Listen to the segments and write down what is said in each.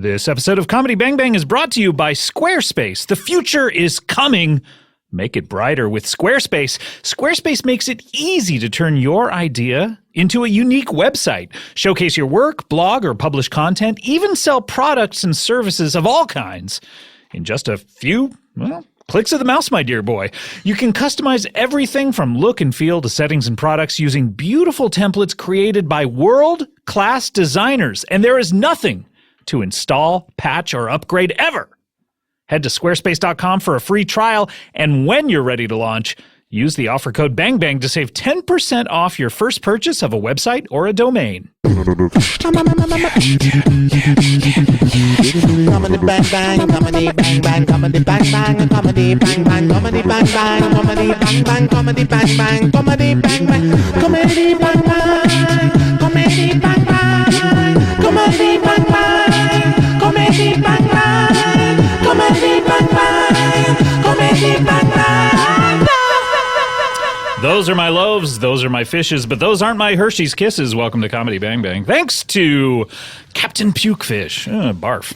This episode of Comedy Bang Bang is brought to you by Squarespace. The future is coming. Make it brighter with Squarespace. Squarespace makes it easy to turn your idea into a unique website. Showcase your work, blog, or publish content, even sell products and services of all kinds in just a few, clicks of the mouse, my dear boy. You can customize everything from look and feel to settings and products using beautiful templates created by world-class designers. And there is nothing to install, patch, or upgrade ever. Head to squarespace.com for a free trial, and when you're ready to launch, use the offer code BANGBANG to save 10% off your first purchase of a website or a domain. Comedy bang bang, comedy bang bang, comedy bang bang, comedy bang bang, comedy bang bang, comedy bang bang, comedy bang bang, comedy bang bang, comedy bang bang, comedy bang bang, comedy bang bang, comedy bang bang, comedy bang bang, comedy bang bang. Those are my loaves, those are my fishes, but those aren't my Hershey's Kisses. Welcome to Comedy Bang Bang. Thanks to Captain Pukefish, barf,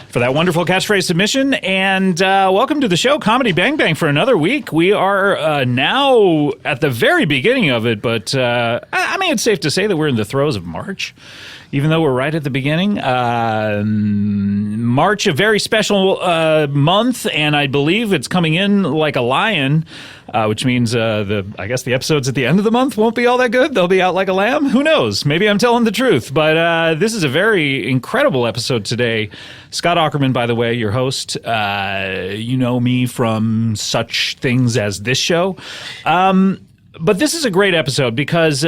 for that wonderful catchphrase submission. And welcome to the show, Comedy Bang Bang, for another week. We are now at the very beginning of it, but I mean, it's safe to say that we're in the throes of March, even though we're right at the beginning. March, a very special month, and I believe it's coming in like a lion, which means I guess the episodes at the end of the month won't be all that good. They'll be out like a lamb. Who knows? Maybe I'm telling the truth. But this is a very incredible episode today. Scott Aukerman, by the way, your host. You know me from such things as this show. But this is a great episode because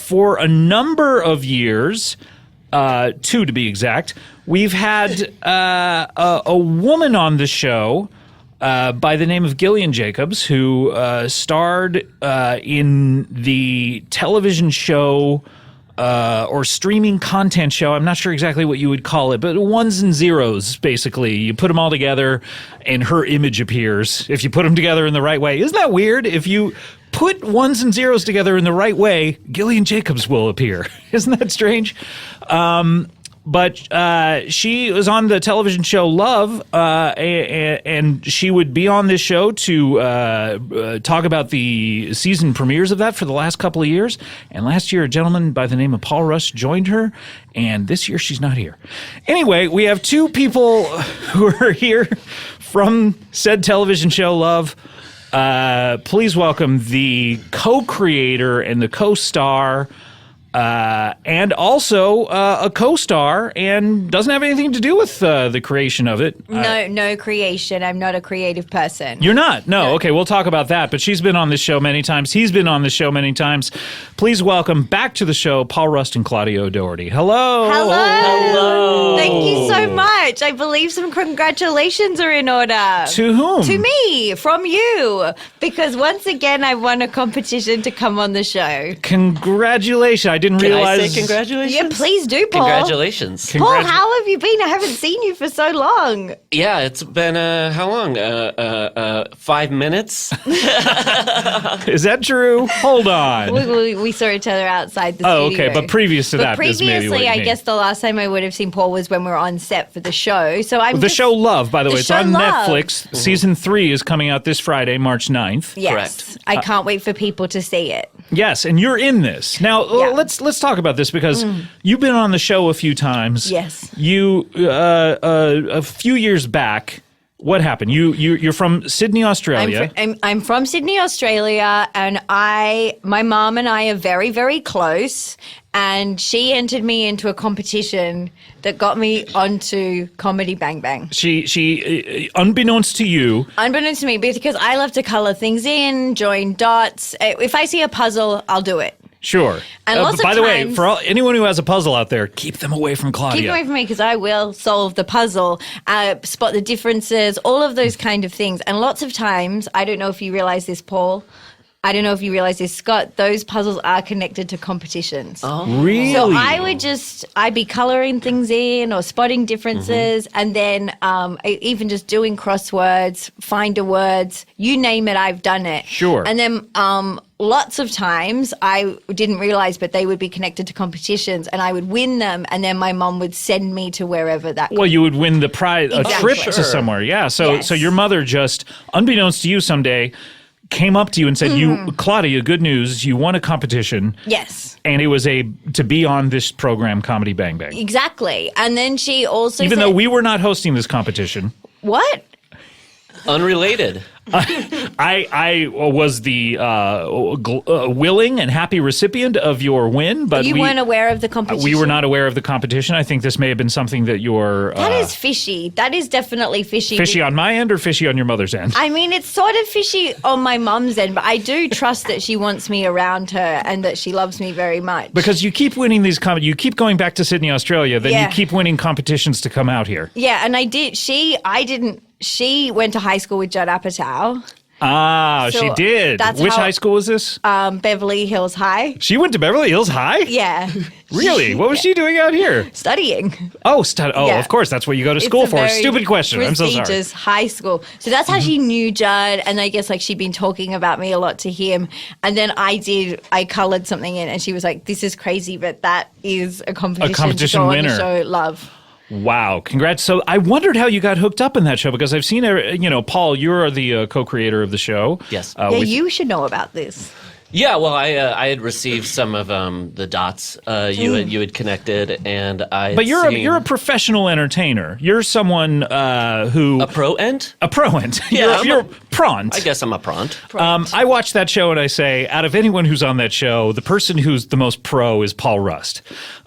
for a number of years, two to be exact, we've had a woman on the show by the name of Gillian Jacobs, who starred in the television show or streaming content show. I'm not sure exactly what you would call it, but ones and zeros, basically. You put them all together, and her image appears if you put them together in the right way. Isn't that weird? If you put ones and zeros together in the right way, Gillian Jacobs will appear. Isn't that strange? But she was on the television show Love, and she would be on this show to talk about the season premieres of that for the last couple of years. And last year, a gentleman by the name of Paul Rush joined her, and this year she's not here. Anyway, we have two people who are here from said television show Love. Please welcome the co-creator and the co-star, and also a co-star, and doesn't have anything to do with the creation of it. No creation. I'm not a creative person. You're not? No. Okay, we'll talk about that. But she's been on this show many times. He's been on this show many times. Please welcome back to the show, Paul Rust and Claudia O'Doherty. Hello. Hello. Thank you so much. I believe some congratulations are in order. To whom? To me, from you. Because once again, I won a competition to come on the show. Congratulations. I didn't realize. Can I say congratulations? Yeah, please do, Paul. Congratulations. Paul, how have you been? I haven't seen you for so long. Yeah, it's been, how long? 5 minutes? Is that true? Hold on. We saw each other outside the studio. Oh, okay, but previous to that is maybe what you I mean. guess the last time I would have seen Paul was when we were on set for the show. So I'm The show Love, by the way, it's on Love. Netflix. Mm-hmm. Season 3 is coming out this Friday, March 9th. Yes. Correct. I can't wait for people to see it. Yes, and you're in this. Now, let's talk about this because you've been on the show a few times. Yes. You a few years back, what happened? You're from Sydney, Australia. I'm from Sydney, Australia, and my mom and I are very, very close. And she entered me into a competition that got me onto Comedy Bang Bang. She unbeknownst to you. Unbeknownst to me, because I love to color things in, join dots. If I see a puzzle, I'll do it. Sure. And lots but by of the way, times- for anyone who has a puzzle out there, keep them away from Claudia. Keep away from me because I will solve the puzzle, spot the differences, all of those kind of things. And lots of times, I don't know if you realize this, Paul, I don't know if you realize this, Scott, those puzzles are connected to competitions. Really? So I'd be coloring things in or spotting differences, and then even just doing crosswords, finder words, you name it, I've done it. Sure. And then lots of times I didn't realize, but they would be connected to competitions, and I would win them, and then my mom would send me to wherever that. Well, you would win the prize, a Exactly. trip to somewhere. Yeah. So Yes. so your mother just, unbeknownst to you someday, came up to you and said, Claudia, good news, you won a competition. Yes. And it was to be on this program, Comedy Bang Bang. Exactly. And then she also Even said, though we were not hosting this competition. What? Unrelated. I was the willing and happy recipient of your win, but You weren't aware of the competition? we were not aware of the competition. I think this may have been something that your That is fishy. That is definitely fishy. fishy on my end or fishy on your mother's end. I mean, it's sort of fishy on my mum's end, but I do trust that she wants me around her and that she loves me very much. Because you keep winning these you keep going back to Sydney, Australia, then Yeah. you keep winning competitions to come out here. Yeah, and I did. She went to high school with Judd Apatow, Ah, So she did. that's Which how- high school was this? Beverly Hills High. She went to Beverly Hills High? Yeah. Really? What was she doing out here? Studying. Oh, Yeah. of course. That's what you go to It's school a for. very Stupid question. I'm so sorry. prestigious high school. So that's how she knew Judd, and I guess like she'd been talking about me a lot to him. And then I colored something in, and she was like, "This is crazy, but that is a competition, competition to go winner. on to show love." Wow. Congrats. So I wondered how you got hooked up in that show because I've seen, Paul, you're the co-creator of the show. Yes. Yeah, you should know about this. Yeah, well, I had received some of the dots you had connected, and I. But you're a professional entertainer. You're someone who a pro-ent? a pro-ent. Yeah, you're pront. I guess I'm a pront. I watch that show and I say, out of anyone who's on that show, the person who's the most pro is Paul Rust.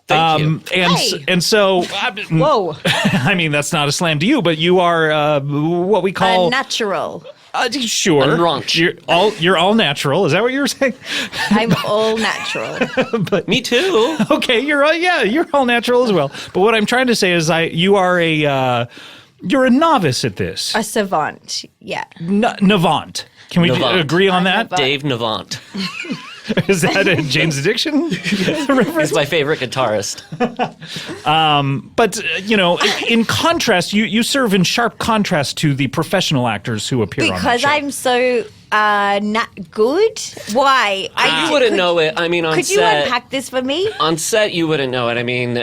Thank you. And so, Whoa. I mean, that's not a slam to you, but you are what we call Natural. sure. And raunch. You're all natural. Is that what you were saying? I'm all natural. Me too. Okay, you're all natural as well. But what I'm trying to say is, you're a novice at this. A savant. Yeah. Navant. Can we Navant. agree on that? Navant. Dave Navant Is that a Jane's Addiction reference? is my favorite guitarist. But, in contrast, you serve in sharp contrast to the professional actors who appear on that Because show. I'm so not good. Why? You wouldn't know it. I mean, on Could you set. unpack this for me? On set, you wouldn't know it. I mean,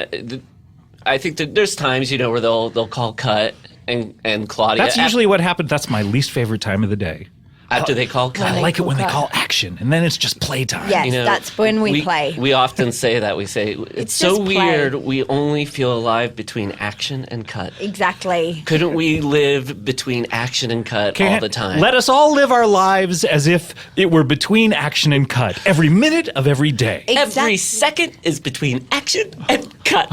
I think that there's times where they'll call cut and Claudia. That's usually what happens. That's my least favorite time of the day. after they call cut. I like it when they cut. call action, and then it's just playtime. Yes, that's when we play. We often say that. We say, it's so just play. weird. We only feel alive between action and cut. Exactly. Couldn't we live between action and cut all the time? Let us all live our lives as if it were between action and cut, every minute of every day. Every second is between action and cut.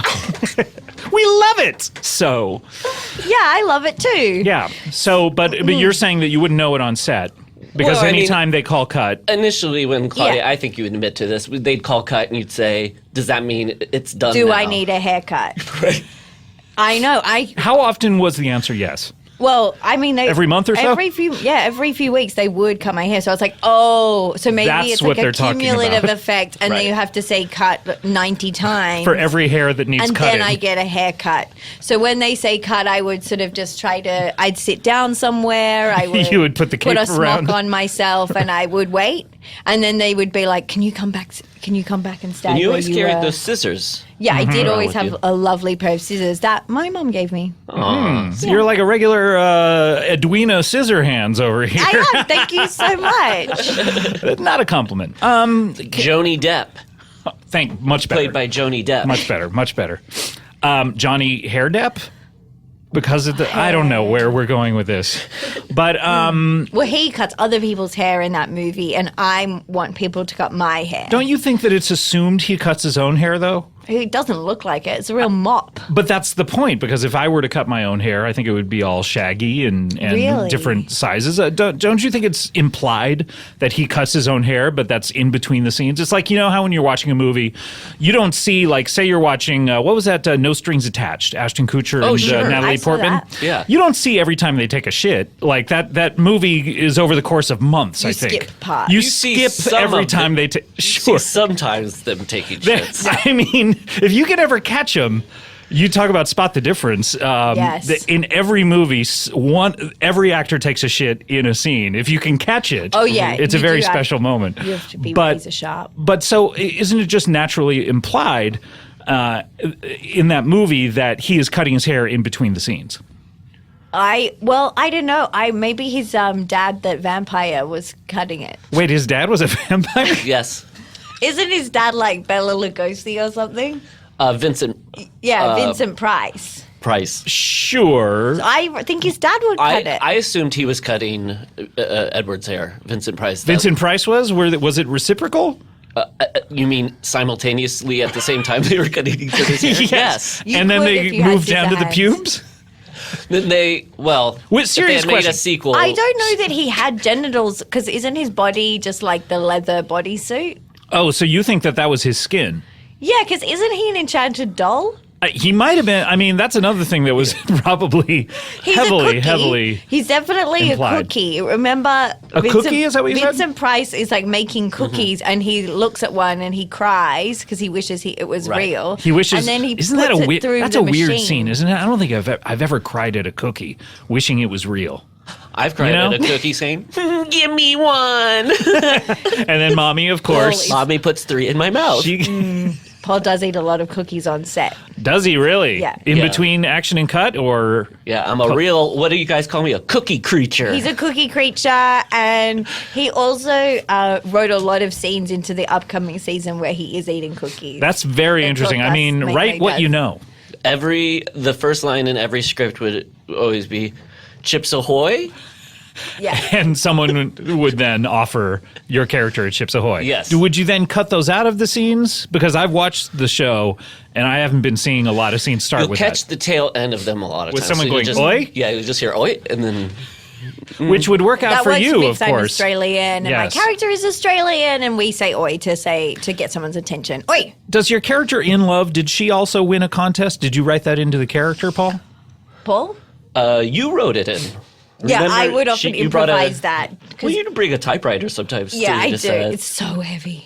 We love it. So, Yeah, I love it too. yeah. So, but you're saying that you wouldn't know it on set because Well, I mean- anytime they call cut, Initially, when Claudia, Yeah. I think you would admit to this, they'd call cut and you'd say, does that mean it's done Do now? I need a haircut? I know. how often was the answer yes? Well, I mean, Every month or so? every few weeks they would cut my hair. So I was like, oh, so maybe That's it's what like they're a talking cumulative about. effect, and Right. then you have to say cut 90 times For every hair that needs and cutting. then I get a haircut. So when they say cut, I would sort of just I'd sit down somewhere. I would You would put the cape a smock around. on myself, and I would wait. And then they would be like, "Can you come back? Can you come back and stay?" And you where always carried were?" those scissors. Yeah, I did around always with have you. a lovely pair of scissors that my mom gave me. So You're like a regular Edwina Scissorhands over here. I am. Thank you so much. Not a compliment. Joni Depp, Much better. played by Joni Depp. Much better. Much better. Johnny Hair Depp? Because of I don't know where we're going with this. But Well, he cuts other people's hair in that movie, and I want people to cut my hair. don't you think that it's assumed he cuts his own hair, though? It doesn't look like it. It's a real mop. But that's the point, because if I were to cut my own hair, I think it would be all shaggy and Really? different sizes. Don't you think it's implied that he cuts his own hair, but that's in between the scenes? It's like, you know how when you're watching a movie, you don't see, like, say you're watching, what was that, No Strings Attached, Ashton Kutcher and sure. Natalie I saw Portman? that. Yeah. You don't see every time they take a shit. Like, that movie is over the course of months, I think. skip parts. You You see skip some every of time them. they take... You Sure. see sometimes them taking That's- shits. I mean, if you can ever catch them, you talk about spot the difference. Yes. In every movie, every actor takes a shit in a scene. If you can catch it, Oh, yeah, it's a you very do have- special moment. You have to be but, razor sharp. But so isn't it just naturally implied in that movie that he is cutting his hair in between the scenes? I don't know. Maybe his dad, that vampire, was cutting it. Wait, his dad was a vampire? Yes. Isn't his dad like Bela Lugosi or something? Vincent Yeah, Vincent Price. Price. Sure. I think his dad would cut it. I assumed he was cutting Edward's hair, Vincent Price. Vincent Price was? Was it reciprocal? You mean simultaneously at the same time they were cutting each other's hair? Yes. You And then could they if you had moved down to the scissor pubes? Then they, well, Wait, if serious they had made question. a sequel. I don't know that he had genitals, because isn't his body just like the leather bodysuit? Oh, so you think that was his skin? Yeah, because isn't he an enchanted doll? He might have been. I mean, that's another thing that was probably He's a cookie. heavily. He's definitely implied. a cookie. Remember, cookie? Is that what you said? Vincent Price is like making cookies, and he looks at one and he cries because he wishes it was Right. real. He wishes. and then he isn't puts that a it weird? through That's the a weird machine. scene, isn't it? I don't think I've ever cried at a cookie, wishing it was real. I've cried You know? at a cookie saying, give me one. And then mommy, of course. Mommy puts 3 in my mouth. She, Paul does eat a lot of cookies on set. does he really? Yeah. In Yeah. between action and cut, or Yeah, I'm a real, what do you guys call me? A cookie creature. He's a cookie creature, and he also wrote a lot of scenes into the upcoming season where he is eating cookies. that's very They interesting. took I us, mean, May write what does. you know. The first line in every script would always be, Chips Ahoy? Yeah. And someone would then offer your character at Chips Ahoy. Yes. Would you then cut those out of the scenes? Because I've watched the show, and I haven't been seeing a lot of scenes start You'll with catch that. the tail end of them a lot of With times. someone you'll going, just, "Oi?" Yeah, you just hear, oi, and then... Which would work out That for works you, for me of 'cause I'm course. Australian, and my Yes. character is Australian, and we say "oi" to get someone's attention. Oi, Does your character in Love, did she also win a contest? Did you write that into the character, Paul? Paul. You wrote it in. Yeah, Remember, I would often you brought improvise that. 'cause- Well, you bring a typewriter sometimes. yeah, too, I just, do. It's so heavy.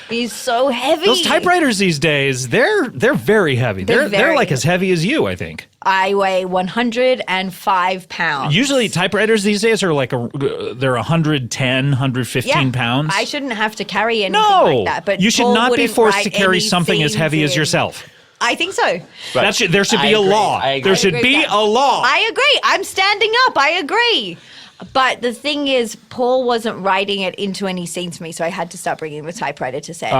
He's so heavy. Those typewriters these days, they're very heavy. They're very like as heavy as you, I think. I weigh 105 pounds. Usually typewriters these days are like they're 110, 115 pounds. I shouldn't have to carry anything No, like that. But you should Paul not be wouldn't forced write to carry any something as heavy scenes as in. yourself. I think so. Right. There should I be a agree. law. I agree. There should I agree be with that. a law. I agree. I'm standing up. I agree. But the thing is, Paul wasn't writing it into any scenes for me, so I had to start bringing the typewriter to set.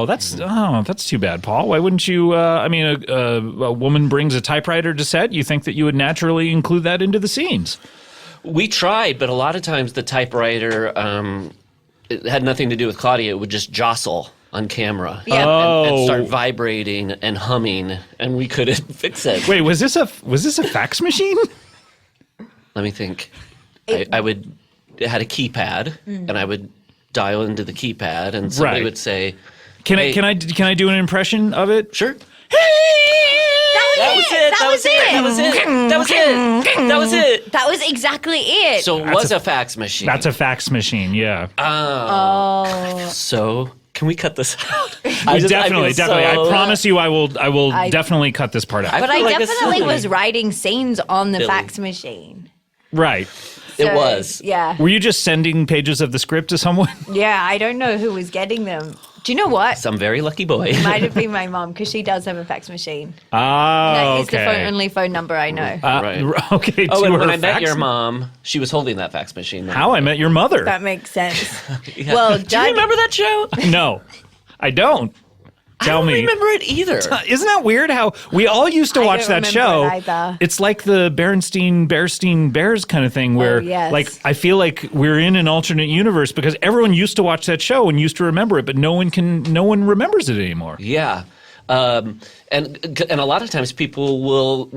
That's too bad, Paul. Why wouldn't you? I mean, a woman brings a typewriter to set. You think that you would naturally include that into the scenes? We tried, but a lot of times the typewriter, it had nothing to do with Claudia. It would just jostle on camera. Yeah. And start Oh. vibrating and humming, and we couldn't fix it. Wait, was this a fax machine? Let me think. It had a keypad, and I would dial into the keypad, and somebody Right. would say, Can Hey. I do an impression of it? "Sure." That was it. That was it. That was exactly it. So it was a fax machine. That's a fax machine. Yeah. So can we cut this out? Definitely. I promise you, I will I- definitely cut this part out. but I feel like a definitely silly- was writing scenes on the Silly. fax machine. Right. It So, was. Yeah. Were you just sending pages of the script to someone? Yeah, I don't know who was getting them. Do you know what? Some very lucky boy. Might have been my mom, because she does have a fax machine. Oh, That is okay. the only phone number I know. Right. Okay. Oh, to and her when I met fax- your mom, she was holding that fax machine. How I Met Your Mother. That makes sense. Yeah. Well, do you remember that show? No, I don't. Tell I don't me. remember it either. Isn't that weird how we all used to I watch don't that remember show? it either. It's like the Berenstein Bears kind of thing where yes. like I feel like we're in an alternate universe because everyone used to watch that show and used to remember it, but no one remembers it anymore. Yeah. And a lot of times people will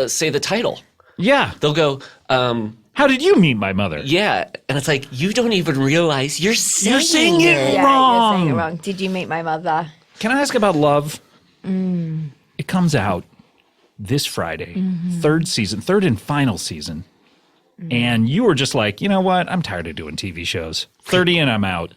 say the title. Yeah. They'll go, How did you meet my mother? yeah. And it's like, you don't even realize you're saying, saying it. it. Yeah, you're Wrong. saying it wrong. Did you meet my mother? Can I ask about Love? It comes out this Friday, third and final season. And you were just like, you know what? I'm tired of doing TV shows. 30 and I'm out.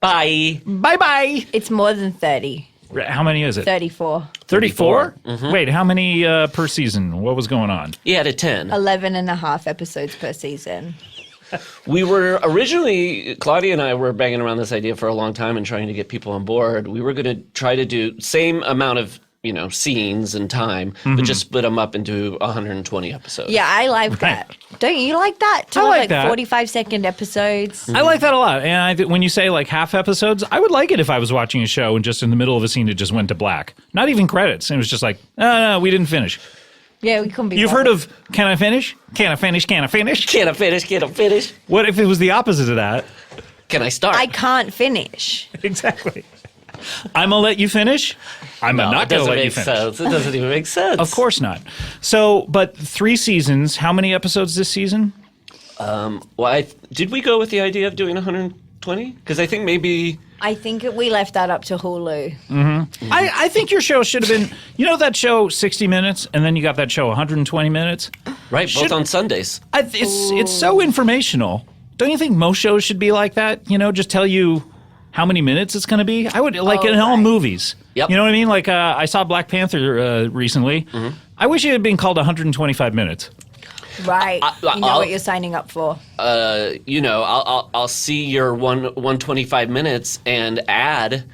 Bye. Bye-bye. It's more than 30. How many is it? 34. 34? Wait, how many per season? What was going on? Yeah, to 10. 11 and a half episodes per season. We were originally, Claudia and I were banging around this idea for a long time and trying to get people on board. We were going to try to do same amount of, scenes and time, but just split them up into 120 episodes. Yeah, I like that. Don't you like that? I like that. 45-second episodes. I like that a lot. And when you say like half episodes, I would like it if I was watching a show and just in the middle of a scene it just went to black. Not even credits. And it was just like, no, we didn't finish. Yeah, we couldn't be You've bothered. heard of Can I Finish? Can I Finish? Can I Finish? Can I finish? Can I finish? What if it was the opposite of that? Can I start? I can't finish. Exactly. I'm going to let you finish. I'm No, not it going to doesn't let you make finish. sense. It doesn't even make sense. Of course not. So, but 3 seasons. How many episodes this season? Well, did we go with the idea of doing 120? Because I think maybe... I think we left that up to Hulu. I think your show should have been, that show 60 minutes and then you got that show 120 minutes? Right, both on Sundays. It's so informational. Don't you think most shows should be like that? Just tell you how many minutes it's going to be? I would, in all right. movies. Yep. You know what I mean? Like, I saw Black Panther recently. I wish it had been called 125 minutes. Right. You know I'll- what you're signing up for. I'll see your 125 minutes and add.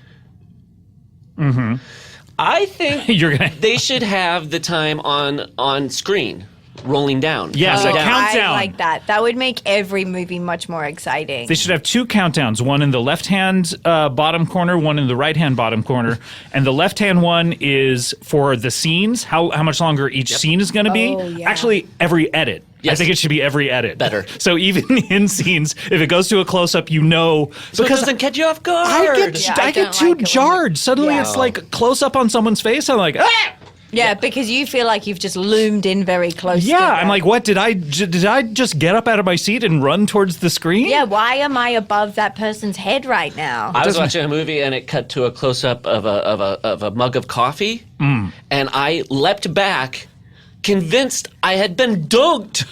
I think You're going to... they should have the time on screen rolling down. Yes, counting a down. countdown. I like that. That would make every movie much more exciting. They should have 2 countdowns, one in the left-hand bottom corner, one in the right-hand bottom corner. And the left-hand one is for the scenes, how much longer each scene is going to be. Oh, yeah. Actually, every edit. Yes. I think it should be every edit. Better. So even in scenes, if it goes to a close-up, So it doesn't catch you off guard. I get Yeah, I I get don't too like it when jarred. Suddenly Yeah. it's like close-up on someone's face. I'm like, ah! Yeah, because you feel like you've just loomed in very close. Yeah, to I'm them. like, what? Did I just get up out of my seat and run towards the screen? Yeah, why am I above that person's head right now? I was watching a movie and it cut to a close up of a mug of coffee, and I leapt back, convinced I had been dunked.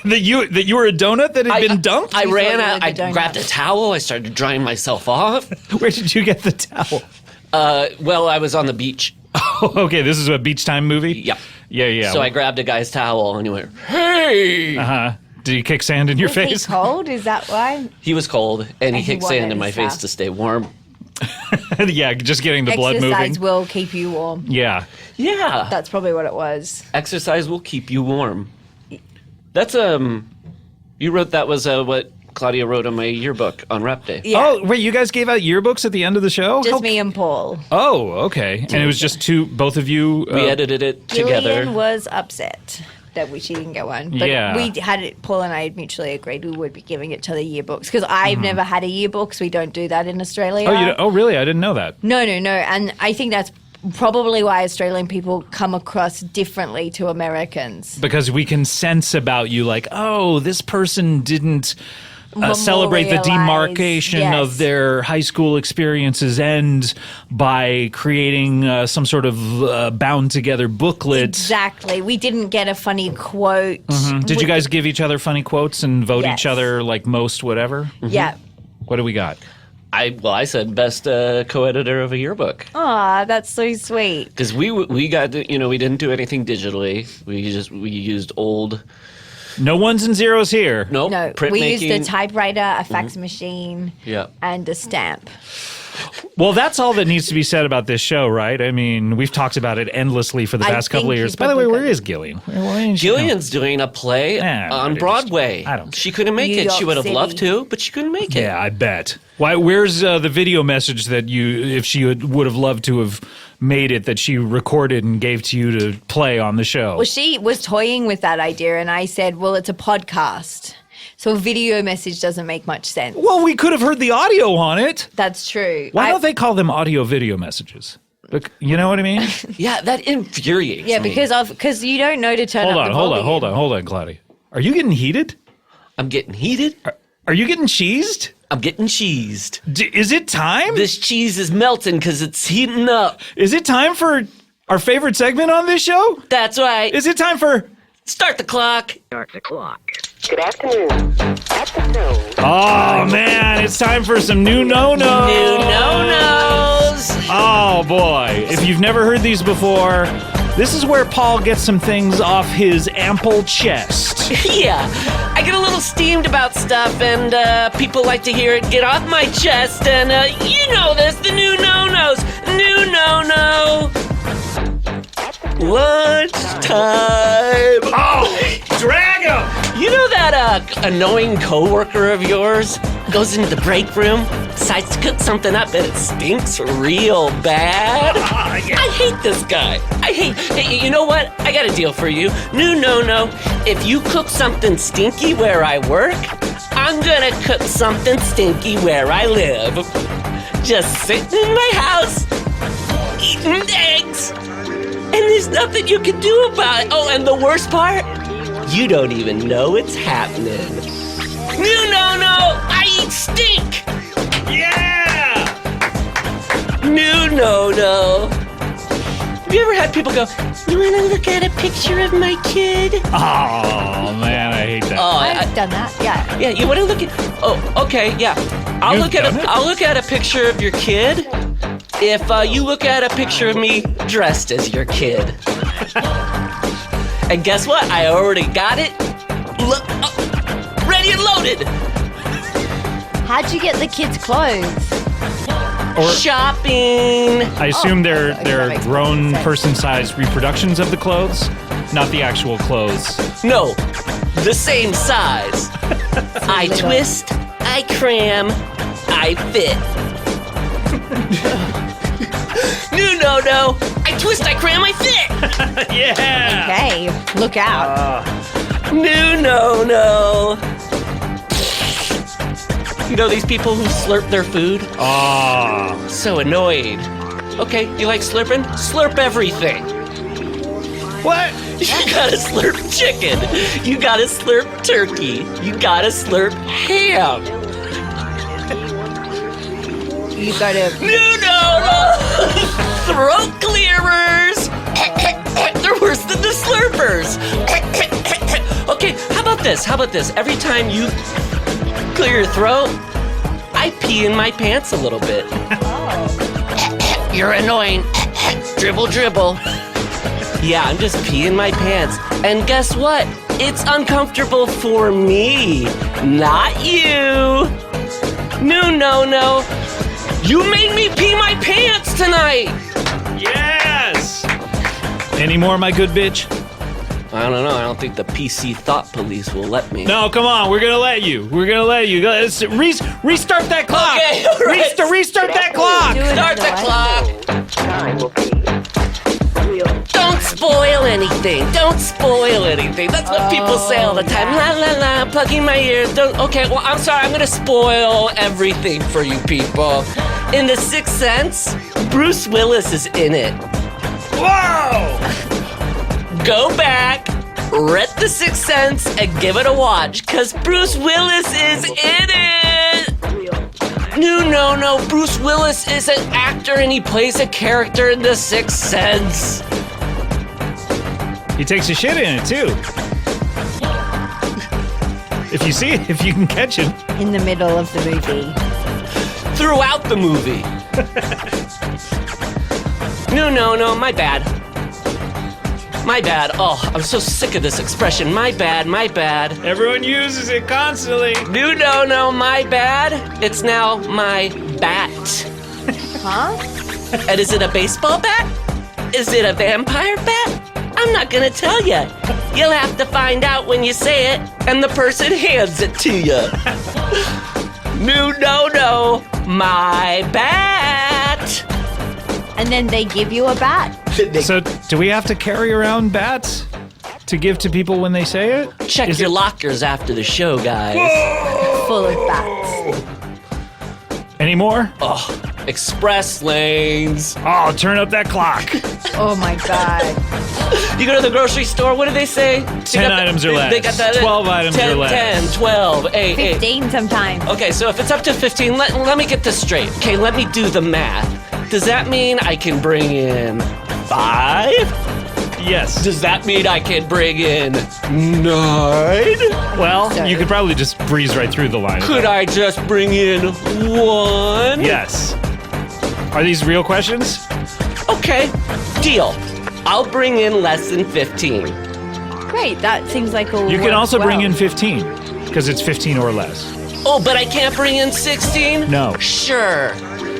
That you were a donut that had been dunked? I You ran thought you out. were I the donut. grabbed a towel. I started drying myself off. Where did you get the towel? Well, I was on the beach, Oh, okay, this is a beach time movie? Yep. Yeah. so I grabbed a guy's towel and he went, "Hey!" Did he kick sand in your Is he face? cold? Is that why? He was cold and he he kicked sand wanted in my his face stuff. to stay warm. Yeah, just getting the blood moving. Exercise will keep you warm. Yeah. Yeah, That's probably what it was. exercise will keep you warm. That's you wrote that was what Claudia wrote on my yearbook on Rep Day. Yeah. Oh, wait, you guys gave out yearbooks at the end of the show? Just me and Paul. Oh, okay. And it was just both of you? We edited it together. Gillian was upset that she didn't go on. But Yeah. we had it, Paul and I had mutually agreed we would be giving it to the yearbooks because I've never had a yearbook, so we don't do that in Australia. Oh, really? I didn't know that. No. And I think that's probably why Australian people come across differently to Americans. Because we can sense about you like, oh, this person didn't celebrate the Memorialize, demarcation yes. of their high school experiences end by creating some sort of bound together booklet. Exactly. We didn't get a funny quote. Did you guys give each other funny quotes and vote Yes. each other like most whatever? Yeah. What do we got? I said best co-editor of a yearbook Aw, that's so sweet. because we got we didn't do anything digitally. We used old No ones and zeros here. no We used printmaking. a typewriter, a fax machine, Yeah. and a stamp. Well, that's all that needs to be said about this show, right? I mean, we've talked about it endlessly for the I past couple think of years. you By the way, probably where could. is Gillian? Why isn't she Gillian's doing a play Yeah, on but Broadway. I don't She couldn't make New it. She York would have loved City. to, but she couldn't make it. Yeah, I bet. Why? Where's the video message that if she would have loved to have made it, that she recorded and gave to you to play on the show? Well, she was toying with that idea, and I said, well, it's a podcast. So a video message doesn't make much sense. Well, we could have heard the audio on it. That's true. Why don't they call them audio video messages? You know what I mean? Yeah, that infuriates Yeah, me. because you don't know to turn up the volume. Hold on, Claudia. Are you getting heated? I'm getting heated. Are you getting cheesed? I'm getting cheesed. Is it time? This cheese is melting because it's heating up. Is it time for our favorite segment on this show? That's right. Is it time for... Start the clock. Good afternoon. Oh, man, it's time for some new no-nos. New no-nos. Oh, boy. If you've never heard these before, this is where Paul gets some things off his ample chest. Yeah, I get a little steamed about stuff, and people like to hear it get off my chest, and you know this, the new no-nos. New no-no. Lunchtime. Oh, drag him! You know that annoying coworker of yours goes into the break room, decides to cook something up, and it stinks real bad? I hate this guy. Hey, you know what? I got a deal for you. New no-no. If you cook something stinky where I work, I'm gonna cook something stinky where I live. Just sitting in my house, eating eggs, and there's nothing you can do about it. Oh, and the worst part? You don't even know it's happening. New no-no, I eat stink. Yeah! New no-no. Have you ever had people go, you want to look at a picture of my kid? Oh, man, I hate that. I've done that. Yeah. Yeah, you want to look at, oh, okay, yeah. I'll look at a picture of your kid if you look at a picture of me dressed as your kid. And guess what? I already got it. Ready and loaded. How'd you get the kids' clothes? Shopping. I assume they're that makes grown sense. person-sized reproductions of the clothes, not the actual clothes. No, the same size. I little. twist, I cram, I fit. New no-no. I twist, I cram, I fit. Yeah! Okay, look out. New no-no. You know these people who slurp their food? Oh. So annoyed. Okay, you like slurping? Slurp everything. What? You gotta slurp chicken. You gotta slurp turkey. You gotta slurp ham. You gotta. No, no, no! Throat clearers! They're worse than the slurpers! Okay, how about this? Every time you clear your throat, I pee in my pants a little bit. You're annoying. Dribble, dribble. Yeah, I'm just peeing my pants. And guess what? It's uncomfortable for me, not you. No. You made me pee my pants tonight! Yes! Any more, my good bitch? I don't know. I don't think the PC thought police will let me. No, come on. We're gonna let you. Let's restart that clock. Okay, all right. Restart that clock. Do it Start the another way. clock! Time will be real. Don't spoil anything. That's what people say all the time. La la la, plugging my ears. Okay, well, I'm sorry. I'm gonna spoil everything for you people. In The Sixth Sense, Bruce Willis is in it. Whoa! Go back, rent The Sixth Sense, and give it a watch, because Bruce Willis is in it! No, Bruce Willis is an actor and he plays a character in The Sixth Sense. He takes a shit in it too. If you can catch him. In the middle of the movie. Throughout the movie. No, my bad. Oh, I'm so sick of this expression. My bad. Everyone uses it constantly. No, my bad. It's now my bat. Huh? And is it a baseball bat? Is it a vampire bat? I'm not gonna tell you. You'll have to find out when you say it, and the person hands it to you. No, my bat. And then they give you a bat. So, do we have to carry around bats? to give to people when they say it? Check Is your it- lockers after the show, guys. Full of bats. Any more? Oh, express lanes. Oh, turn up that clock. Oh my God. You go to the grocery store, what do they say? 10 items or less. They got that 12 items 10, or less. 10, 12, 8, 15 sometimes. Okay, so if it's up to 15, let me get this straight. Okay, let me do the math. Does that mean I can bring in 5? Yes. Does that mean I can bring in 9? Well, So- you could probably just breeze right through the line. Could I just bring in 1? Yes. Are these real questions? Okay, deal. I'll bring in less than 15. Great. That seems like a. You can also bring in 15 because it's 15 or less. Oh, but I can't bring in 16? No. Sure.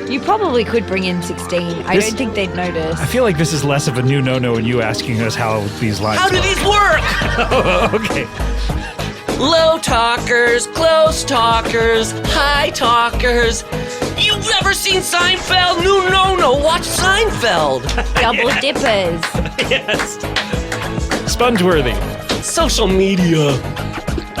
You probably could bring in 16. I This- don't think they'd notice. I feel like this is less of a new no-no and you asking us how these lines How do work. these work? Okay. Low talkers, close talkers, high talkers. You've never seen Seinfeld? No, watch Seinfeld. Double dippers. Yes. Spongeworthy. Social media.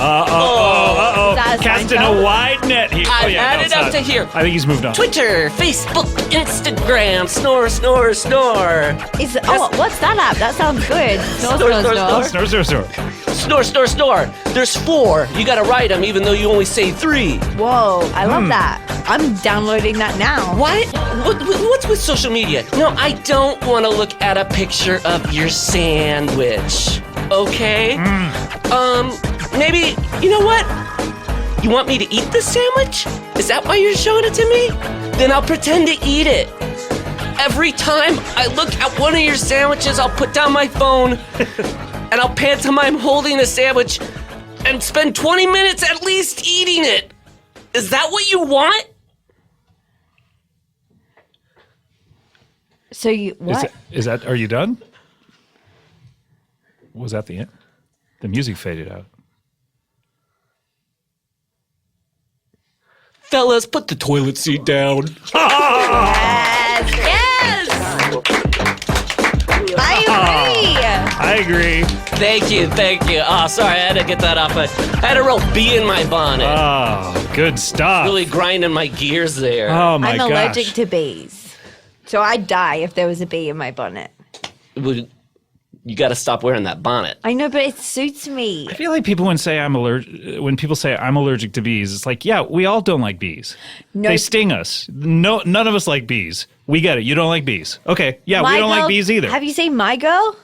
Uh-oh. Is that a Casting Seinfeld? a wide net here. I've no, had it's it up not. to here. I think he's moved on. Twitter, Facebook, Instagram, snore, snore, snore. What's that app? That sounds good. Snore, Snore, snore, snore, snore. Snore, snore, snore. Snore, snore, snore. There's 4. You gotta write them even though you only say 3. Whoa, I love that. I'm downloading that now. What? What's with social media? No, I don't want to look at a picture of your sandwich. Okay? Maybe, you know what? You want me to eat the sandwich? Is that why you're showing it to me? Then I'll pretend to eat it. Every time I look at one of your sandwiches, I'll put down my phone and I'll pantomime holding a sandwich and spend 20 minutes at least eating it. Is that what you want? So you what? Is that? Are you done? Was that the end? The music faded out. Fellas, put the toilet seat down. Yes, yes. I agree. Thank you. Oh, sorry, I had to get that off. I had a real bee in my bonnet. Oh, good stuff. Really grinding my gears there. Oh my I'm gosh. allergic to bees, so I'd die if there was a bee in my bonnet. You got to stop wearing that bonnet. I know, but it suits me. I feel like people when people say I'm allergic to bees, it's like, yeah, we all don't like bees. No. They sting us. No, none of us like bees. We get it. You don't like bees. Okay. Yeah, we My don't like Girl- bees either. Have you seen My Girl?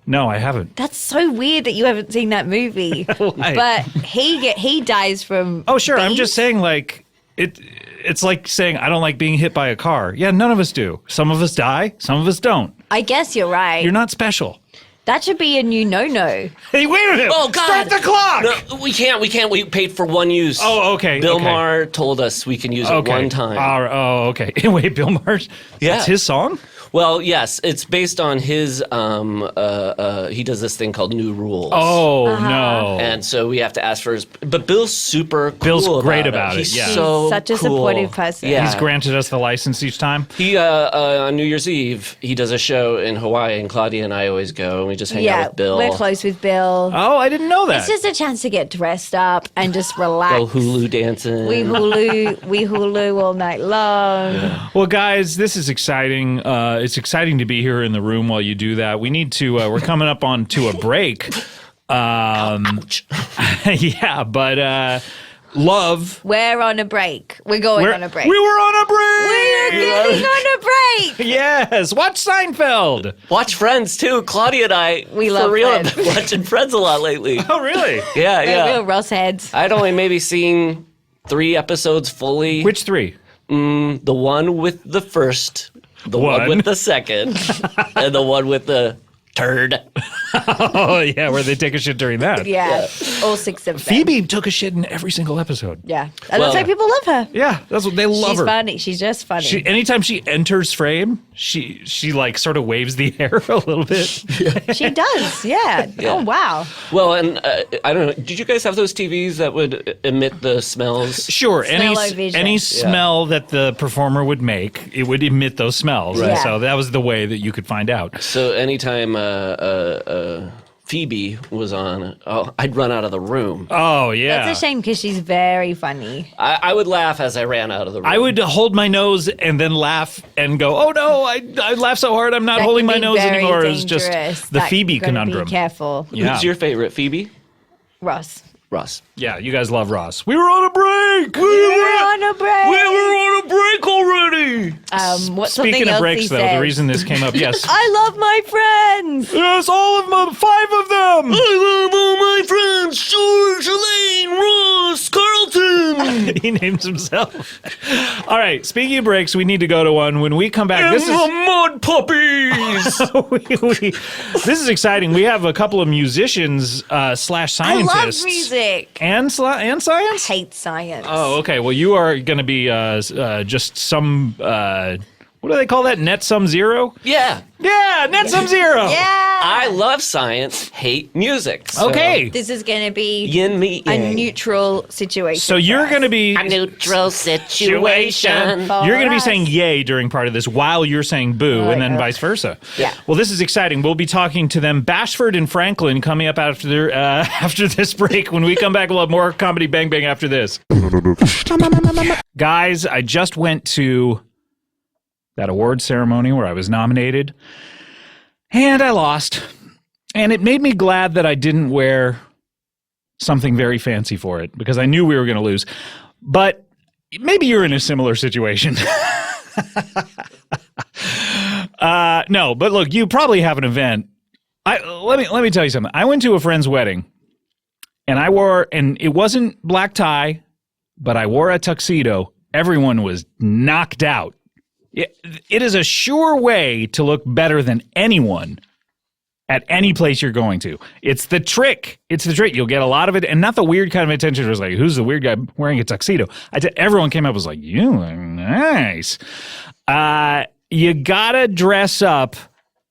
No, I haven't. That's so weird that you haven't seen that movie. Why? But he dies from. Oh, sure. I'm bees. just saying, like, it's like saying I don't like being hit by a car. Yeah, none of us do. Some of us die. Some of us don't. I guess you're right. You're not special. That should be a new no-no. Hey, wait a minute. Oh, God. Start the clock. No, we can't. We paid for one use. Oh, okay. Bill okay. Maher told us we can use it Okay. one time. Oh, okay. Wait, Bill Maher? Yeah. That's his song? Well, yes, it's based on his. He does this thing called New Rules. Oh, Uh-huh. no. And so we have to ask for his. But Bill's super cool. Bill's great about it, He's yeah. so He's such a cool. supportive person. Yeah. He's granted us the license each time. He on New Year's Eve he does a show in Hawaii, and Claudia and I always go, and we just hang out Yeah, with Bill. we're close with Bill. Oh, I didn't know that. It's just a chance to get dressed up and just relax. Go Hulu dancing. We Hulu all night long. Well, guys, this is exciting. It's exciting to be here in the room while you do that. We need to. We're coming up on to a break. Ouch. Yeah, but love. We're on a break. We're going on a break. We were on a break. We're going on a break. Yes, watch Seinfeld. Watch Friends too. Claudia and I, We for love real, Friends. have been watching Friends a lot lately. Oh, really? Yeah, We're yeah. real Ross heads. I'd only maybe seen 3 episodes fully. Which 3? The one with the first, the one, One. with the second, and the one with the turd. Oh, yeah, where they take a shit during that. Yeah, all 6 of them. Phoebe took a shit in every single episode. Yeah, and Well- that's why people love her. Yeah, that's what they love She's her. funny. She's just funny. Anytime she enters frame, she like sort of waves the hair a little bit. She does. Yeah. Oh wow. Well, and I don't know. Did you guys have those TVs that would emit the smells? Sure, Smell-o-vision. any smell that the performer would make, it would emit those smells. Right. And so that was the way that you could find out. So anytime Phoebe was on, I'd run out of the room. Oh, yeah. That's a shame because she's very funny. I would laugh as I ran out of the room. I would hold my nose and then laugh and go, oh no, I laugh so hard I'm not That holding can my be nose very anymore. It's just dangerous. the That Phoebe you've gotta conundrum. Be careful, Yeah. Who's your favorite, Phoebe? Ross. Ross. Yeah, you guys love Ross. We were on a break. We're on a break. We were on a break already. What's Speaking something of else breaks, he though, says? the reason this came up, yes. I love my friends. Yes, all of them, 5 of them. I love all my friends, George, Elaine, Ross, Carlton. He names himself. All right, speaking of breaks, we need to go to one. When we come back, this is the mud puppies. this is exciting. We have a couple of musicians / I scientists. love music. And science? Hate science. Oh, okay. Well, you are going to be just some, what do they call that? Net sum zero? Yeah. Yeah, net sum zero. Yeah. I love science, hate music. So Okay. This is going to be Yin me a yang. neutral situation. So you're for going to us. be... A neutral situation. For You're going to be us. saying yay during part of this while you're saying boo, and then vice versa. Yeah. Well, this is exciting. We'll be talking to them, Bashford and Franklin, coming up after after this break. When we come back, we'll have more Comedy Bang Bang after this. Guys, I just went to that award ceremony where I was nominated, and I lost. And it made me glad that I didn't wear something very fancy for it, because I knew we were going to lose. But maybe you're in a similar situation. No, but look, you probably have an event. Let me tell you something. I went to a friend's wedding, and and it wasn't black tie, but I wore a tuxedo. Everyone was knocked out. It is a sure way to look better than anyone at any place you're going to. It's the trick. You'll get a lot of it, and not the weird kind of attention. It was like, who's the weird guy wearing a tuxedo? Everyone came up and was like, you look nice. You gotta dress up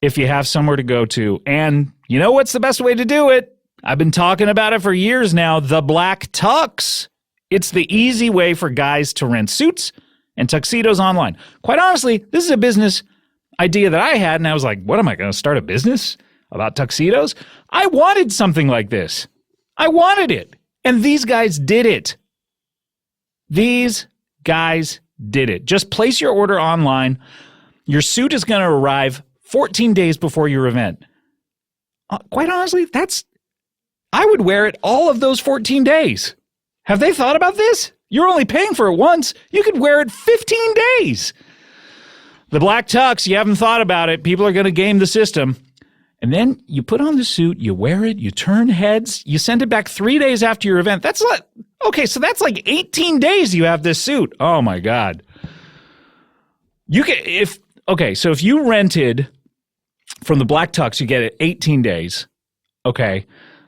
if you have somewhere to go to. And you know what's the best way to do it? I've been talking about it for years now. The black tux. It's the easy way for guys to rent suits and tuxedos online. Quite honestly, this is a business idea that I had, and I was like, what am I going to start a business about tuxedos? I wanted something like this. I wanted it. And these guys did it. Just place your order online. Your suit is going to arrive 14 days before your event. Quite honestly, I would wear it all of those 14 days. Have they thought about this? You're only paying for it once. You could wear it 15 days. The black tux, you haven't thought about it. People are going to game the system. And then you put on the suit, you wear it, you turn heads, you send it back 3 days after your event. That's like 18 days you have this suit. Oh my God. So if you rented from the black tux, you get it 18 days. Okay.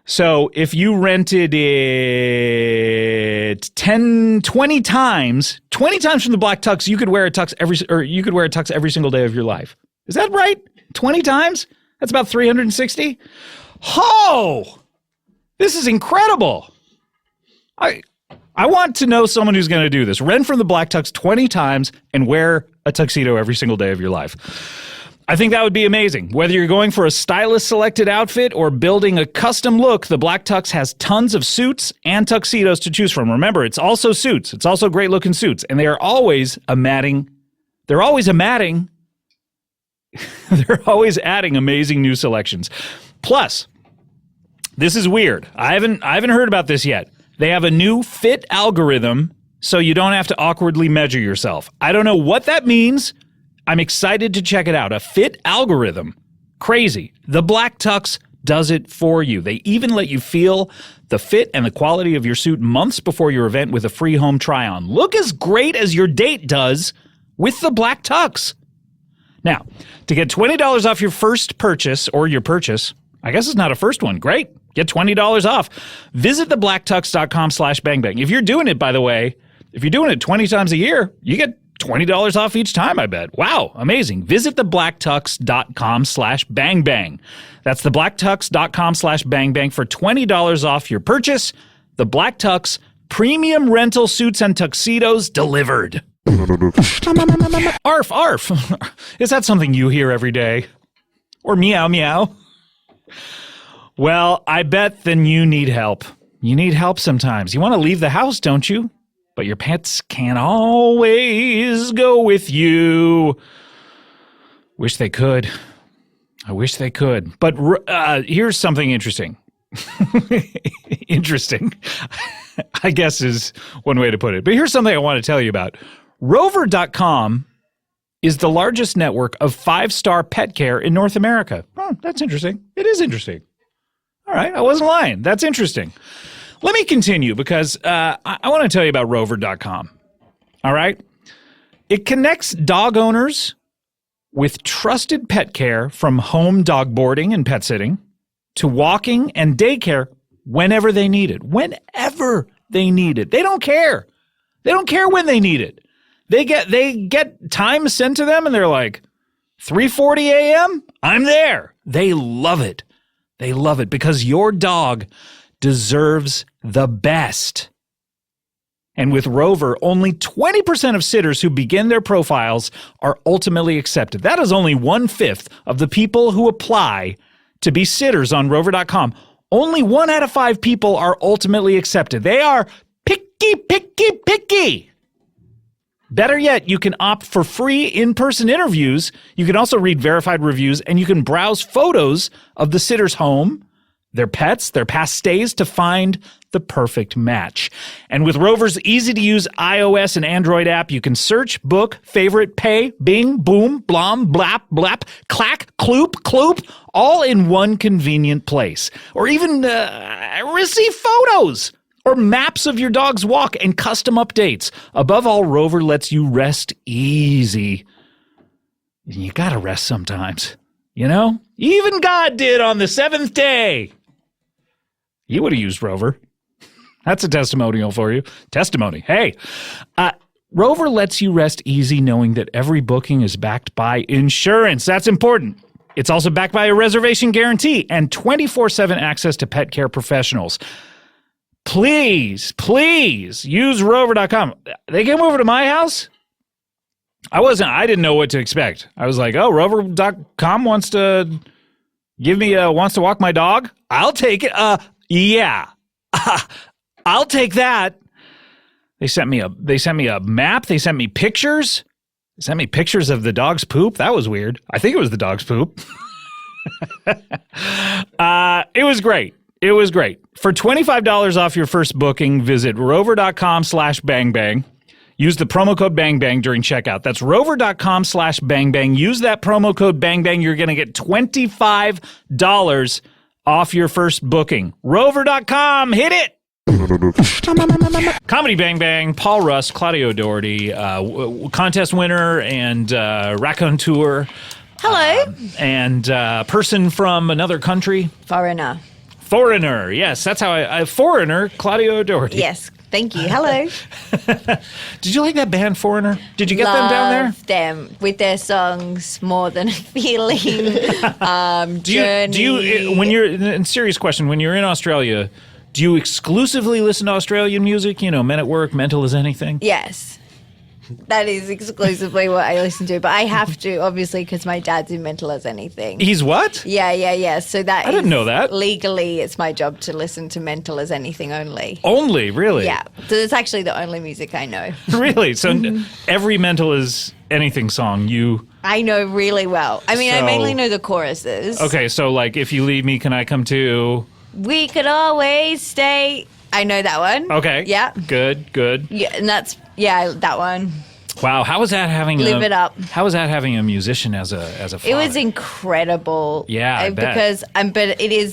So if you rented it 20 times from the black tux, you could wear a tux every single day of your life. Is that right? 20 times? That's about 360. Oh, this is incredible. I want to know someone who's going to do this. Rent from the black tux 20 times and wear a tuxedo every single day of your life. I think that would be amazing. Whether you're going for a stylist-selected outfit or building a custom look, the Black Tux has tons of suits and tuxedos to choose from. Remember, it's also suits. It's also great-looking suits. And they are always adding amazing new selections. Plus, this is weird. I haven't heard about this yet. They have a new fit algorithm, so you don't have to awkwardly measure yourself. I don't know what that means. I'm excited to check it out. A fit algorithm. Crazy. The Black Tux does it for you. They even let you feel the fit and the quality of your suit months before your event with a free home try-on. Look as great as your date does with the Black Tux. Now, to get $20 off your first purchase, I guess it's not a first one. Great. Get $20 off. Visit theblacktux.com/bangbang. If you're doing it, by the way, if you're doing it 20 times a year, you get $20 off each time, I bet. Wow, amazing. Visit theblacktux.com/bangbang. That's theblacktux.com/bangbang for $20 off your purchase. The Black Tux, premium rental suits and tuxedos delivered. Arf, arf. Is that something you hear every day? Or meow, meow? Well, I bet then you need help. You need help sometimes. You want to leave the house, don't you? But your pets can't always go with you. Wish they could. I wish they could. But here's something interesting. Interesting, I guess is one way to put it. But here's something I want to tell you about. Rover.com is the largest network of 5-star pet care in North America. Oh, that's interesting. It is interesting. All right, I wasn't lying. That's interesting. Let me continue because I want to tell you about Rover.com. All right? It connects dog owners with trusted pet care from home dog boarding and pet sitting to walking and daycare whenever they need it. Whenever they need it. They don't care. They don't care when they need it. They get time sent to them and they're like, 3:40 a.m., I'm there. They love it. They love it because your dog deserves the best. And with Rover, only 20% of sitters who begin their profiles are ultimately accepted. That is only 1/5 of the people who apply to be sitters on Rover.com. Only 1 out of 5 people are ultimately accepted. They are picky, picky, picky. Better yet, you can opt for free in-person interviews. You can also read verified reviews, and you can browse photos of the sitter's home, their pets, their past stays to find the perfect match. And with Rover's easy-to-use iOS and Android app, you can search, book, favorite, pay, bing, boom, blom, blap, blap, clack, kloop, kloop, all in one convenient place. Or even receive photos or maps of your dog's walk and custom updates. Above all, Rover lets you rest easy. You gotta rest sometimes, you know? Even God did on the 7th day. You would have used Rover. That's a testimonial for you. Testimony. Hey, Rover lets you rest easy knowing that every booking is backed by insurance. That's important. It's also backed by a reservation guarantee and 24/7 access to pet care professionals. Please, please use Rover.com. They came over to my house. I didn't know what to expect. I was like, oh, Rover.com wants to walk my dog. I'll take it. Yeah. I'll take that. They sent me a map. They sent me pictures. They sent me pictures of the dog's poop. That was weird. I think it was the dog's poop. It was great. It was great. For $25 off your first booking, visit rover.com/bangbang. Use the promo code bangbang during checkout. That's rover.com/bangbang. Use that promo code bangbang. You're going to get $25 off your first booking. Rover.com. Hit it. Comedy Bang Bang, Paul Rust, Claudia O'Doherty, contest winner and raconteur. Hello. And person from another country. Foreigner, yes, that's how Foreigner, Claudia O'Doherty. Yes, thank you. Hello. Did you like that band, Foreigner? Did you get them down there? Love them with their songs, More Than a Feeling, Journey. Do you, when you're, in serious question, when you're in Australia, do you exclusively listen to Australian music? You know, Men at Work, Mental as Anything? Yes. That is exclusively what I listen to. But I have to, obviously, because my dad's in Mental as Anything. He's what? Yeah. So I didn't know that. Legally, it's my job to listen to Mental as Anything only. Only? Really? Yeah. So it's actually the only music I know. Really? So every Mental as Anything song I know really well. I mean, I mainly know the choruses. Okay, so like, If You Leave Me, Can I Come Too? We Could Always Stay. I know that one. Okay. Yeah. Good. Yeah, and that one. Wow, how was that having Live It Up. How was that having a musician as a father? It was incredible. Yeah, I bet. Because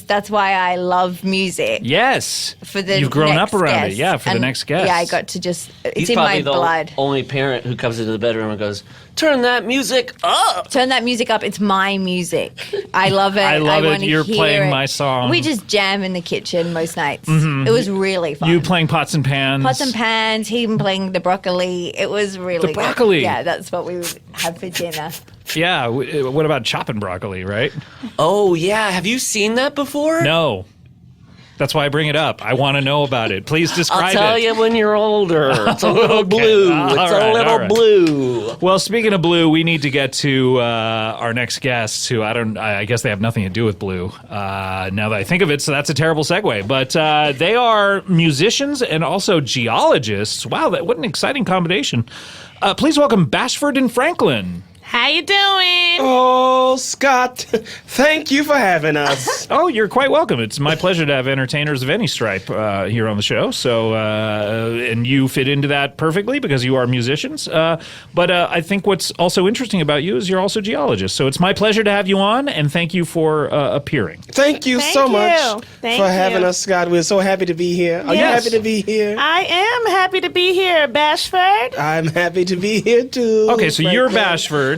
that's why I love music. Yes. For the You've grown next up around guest. it. Yeah, for the next guest. Yeah, I got to it's He's in probably my blood. the only parent who comes into the bedroom and goes, "Turn that music up." Turn that music up. It's my music. I love it. I love it. wanna You're hear playing it. my song. We just jam in the kitchen most nights. It was really fun. You playing Pots and Pans. Pots and Pans, him playing the broccoli. It was really good. broccoli. Yeah, that's what we would have for dinner. Yeah, what about chopping broccoli, right? Oh yeah, have you seen that before? No. That's why I bring it up. I want to know about it. Please I'll describe tell it. you when you're older. It's a little blue. All It's right, a little all right. blue. Well, speaking of blue, we need to get to our next guests, who I guess they have nothing to do with blue. Now that I think of it, so that's a terrible segue. But they are musicians and also geologists. Wow, what an exciting combination! Please welcome Bashford and Franklin. How you doing? Oh, Scott, thank you for having us. Oh, you're quite welcome. It's my pleasure to have entertainers of any stripe here on the show. So, and you fit into that perfectly because you are musicians. But I think what's also interesting about you is you're also geologists. So it's my pleasure to have you on, and thank you for appearing. Thank you Thank so you. much Thank for having you. us, Scott. We're so happy to be here. Are you Yes. happy to be here? I am happy to be here, Bashford. I'm happy to be here too. Okay, so you're Franklin.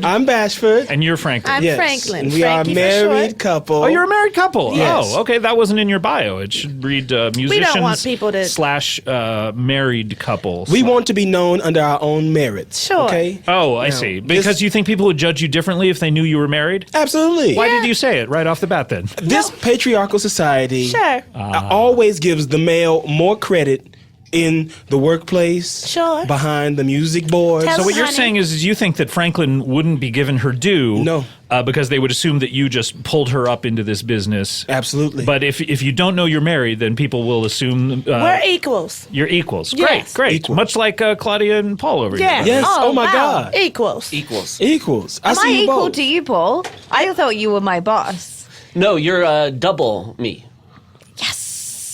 Bashford, I'm Bashford. and you're Franklin. I'm Yes. Franklin. And we are a Frankie for married short. couple. Oh, you're a married couple. Yes. Oh, okay. That wasn't in your bio. It should read musicians want people to- slash married couple. We want to be known under our own merits. Sure. Okay. Oh, I Now, see. this- Because you think people would judge you differently if they knew you were married? Absolutely. Why did you say it right off the bat then? This patriarchal society Sure. always gives the male more credit in the workplace, Sure. behind the music boards. Tell So what us, you're honey. saying is you think that Franklin wouldn't be given her due, No. because they would assume that you just pulled her up into this business. Absolutely. But if you don't know you're married, then people will assume We're equals. you're equals. Yes. Great. Equal. Much like Claudia and Paul over Yes. here. Yes. Oh, my wow. God. Equals. Equals. Equals. Am I see you equal both. to you, Paul? I thought you were my boss. No, you're double me.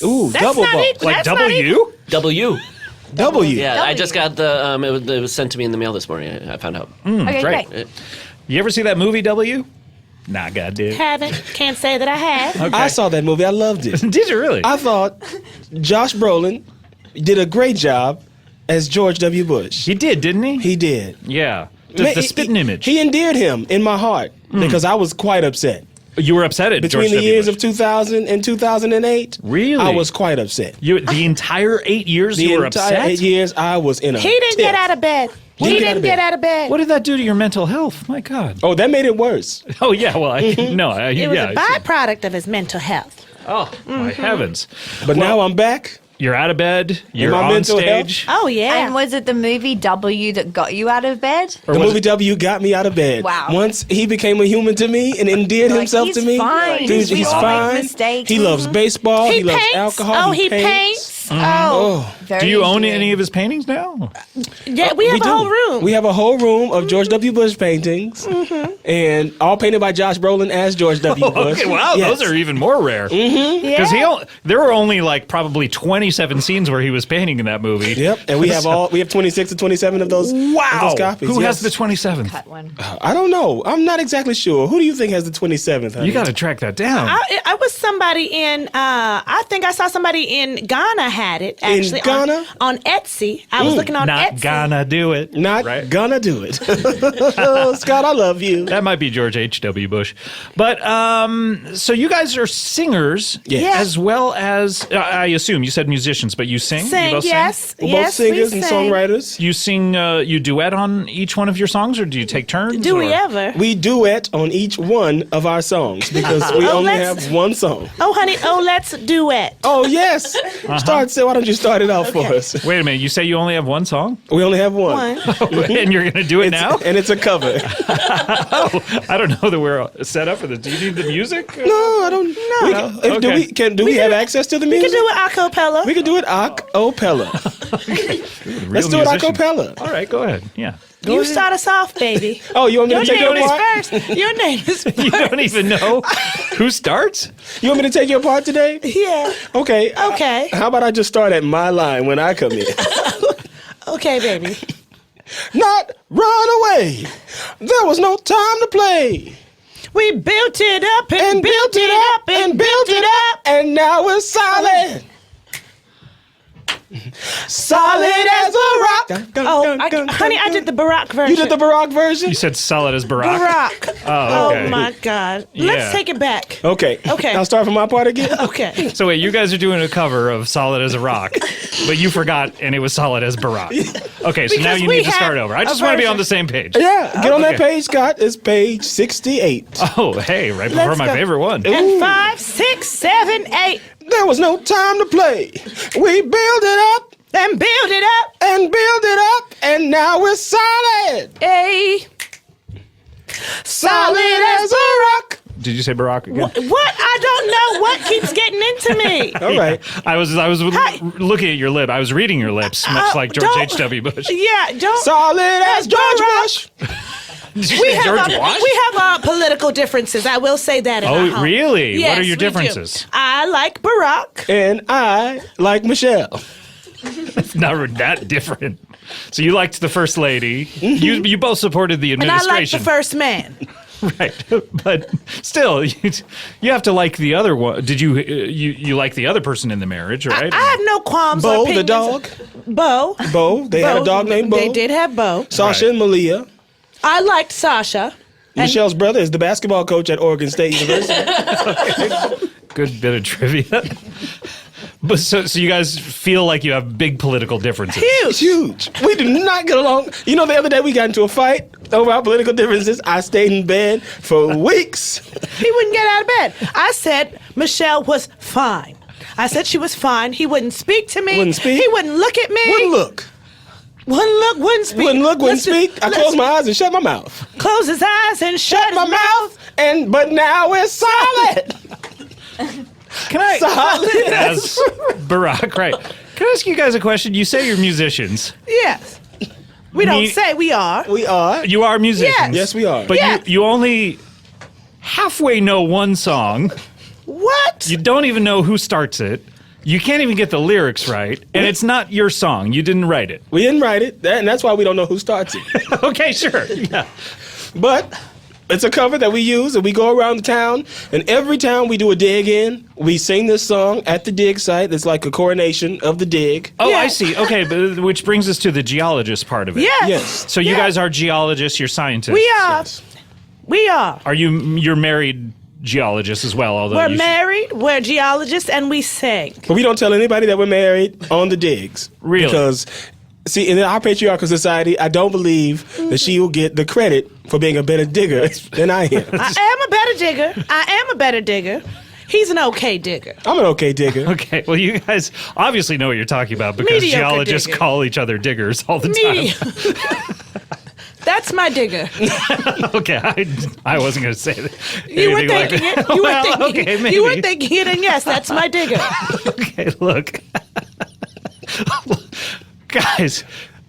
Ooh, That's double not ball. equal. Like That's double not you? W. W. Yeah, I W. just got the. It was sent to me in the mail this morning. I found out. Okay, great. great. You ever see that movie W? Nah, God did. Haven't. Can't say that I have. Okay. I saw that movie. I loved it. Did you really? I thought Josh Brolin did a great job as George W. Bush. He did, didn't he? He did. Yeah. The, Man, the spitting image. He endeared him in my heart because I was quite upset. You were upset at Between George the W. years Bush. of 2000 and 2008, Really? I was quite upset. The entire 8 years The you were entire upset? 8 years, I was in a He didn't get tiff. out of bed. He He didn't didn't get out of bed. What did that do to your mental health? My God. Oh, that made it worse. Oh, yeah. Well, no. It was yeah. a byproduct of his mental health. Oh, my heavens. But now I'm back. You're out of bed. You're my on mental stage. Oh, yeah. And was it the movie W that got you out of bed? Or The was movie it- W got me out of bed. Wow. Once he became a human to me and endeared Like, himself he's to me. fine. Dude, We he's all make fine. mistakes. He loves baseball. He, loves paints. alcohol. Oh, he paints. Oh, Very Do you own endearing. any of his paintings now? Yeah, we have a do. whole room. We have a whole room of George W. Bush paintings, and all painted by Josh Brolin as George W. Bush. Okay, wow, Yes. those are even more rare. Because there were only like probably 27 scenes where he was painting in that movie. Yep, and we have 26 or 27 of those. Wow. of those copies. Who has yes. the 27th? That one. I don't know. I'm not exactly sure. Who do you think has the 27th? honey? You got to track that down. I was somebody in, I think I saw somebody in Ghana had it, actually. Ghana? On Etsy. I was looking on Not Etsy. gonna do it. Not right? gonna do it. Scott, I love you. That might be George H.W. Bush. But so you guys are singers Yes. as well as, I assume, you said musicians, but you sing? You Sing, both yes. We're yes, both singers we and sing. songwriters. You sing, you duet on each one of your songs, or do you take turns? Do we or- ever? We duet on each one of our songs because we Oh, only let's- have one song. Oh, honey, let's duet. Oh yes, why don't you start it off for us? Wait a minute, you say you only have one song? We only have one. One. And you're going to do it now? And it's a cover. I don't know that we're set up for this. Do you need the music? No, I don't. No. Do we have access to the We music? can do it a cappella. We can do it acapella. Let's do it acapella. All right, go ahead. Yeah. You start us off, baby. Oh, you want me Your to take name your is part? first. Your name is first. You don't even know who starts? You want me to take your part today? Yeah. Okay. Okay. How about I just start at my line when I come in? Okay, baby. Not run away. There was no time to play. We built it up And built it up and built it up, and now we're solid. Solid as a rock. Oh, honey, I did the Barack version. You did the Barack version? You said solid as Barack. Barack. Oh, okay. Oh my God. Yeah. Let's take it back. Okay. Okay. I'll start from my part again. Okay. So wait, you guys are doing a cover of Solid as a Rock, but you forgot and it was Solid as Barack. Okay, so now Because you we need to have start over. I a just want to be on version. the same page. Yeah, get on that Okay. page, Scott. It's page 68. Oh, hey, right before Let's my go. favorite one. And 5, 6, 7, 8. There was no time to play. We build it up And build it up. and build it up, and now we're solid. Hey. Solid as a rock. Did you say Barack again? What? I don't know what keeps getting into me. All right. I was Hi. looking at your lip. I was reading your lips, much like George don't- H.W. Bush. Yeah, don't. Solid as George Barack. Bush. Did you We say have, George Wash? we have political differences. I will say that. In our Oh, home. really? Yes, What are your we do. differences? I like Barack. And I like Michelle. Not that different. So you liked the first lady. You both supported the And I like the administration. first man. Right, but still, you have to like the other one. Did you you like the other person in the marriage, right? I have no qualms. or Bo, the opinions. dog. Bo. Bo. They had a dog named Bo. They did have Bo. Sasha and Malia. I liked Sasha. Michelle's brother is the basketball coach at Oregon State University. Good bit of trivia. But so you guys feel like you have big political differences. It's huge. We do not get along. You know, the other day we got into a fight over our political differences. I stayed in bed for weeks. He wouldn't get out of bed. I said Michelle was fine. I said she was fine. He wouldn't speak to me. Wouldn't speak? He wouldn't look at me. Wouldn't look. Wouldn't look. Wouldn't speak. Wouldn't look, wouldn't Listen, speak. I closed my eyes and shut my mouth. Close his eyes and shut My his mouth. but now we're solid. Can I Solid. as Barack, right? Can I ask you guys a question? You say you're musicians. Yes. We don't say we are. We are. You are musicians. Yes, we are. But Yes. you only halfway know one song. What? You don't even know who starts it. You can't even get the lyrics right, and it's not your song. You didn't write it. We didn't write it, and that's why we don't know who starts it. Okay, sure. Yeah. But it's a cover that we use, and we go around the town, and every time we do a dig in, we sing this song at the dig site. It's like a coronation of the dig. Oh, Yeah. I see. Okay, but, which brings us to the geologist part of it. Yes. Yes. So you guys are geologists. You're scientists. We are. Yes. We are. Are you're married geologists as well? Although We're you married, we're geologists, and we sing. But we don't tell anybody that we're married on the digs. Really? Because, see, in our patriarchal society, I don't believe that she will get the credit for being a better digger than I am. I am a better digger. I am a better digger. He's an okay digger. I'm an okay digger. Okay, well, you guys obviously know what you're talking about because Mediocre geologists digger. call each other diggers all the Me. time. That's my digger. Okay, I wasn't going to say that. You were anything like thinking that. it. You Well, were thinking okay, it. maybe. You were thinking it, and yes, that's my digger. Okay, look. Guys,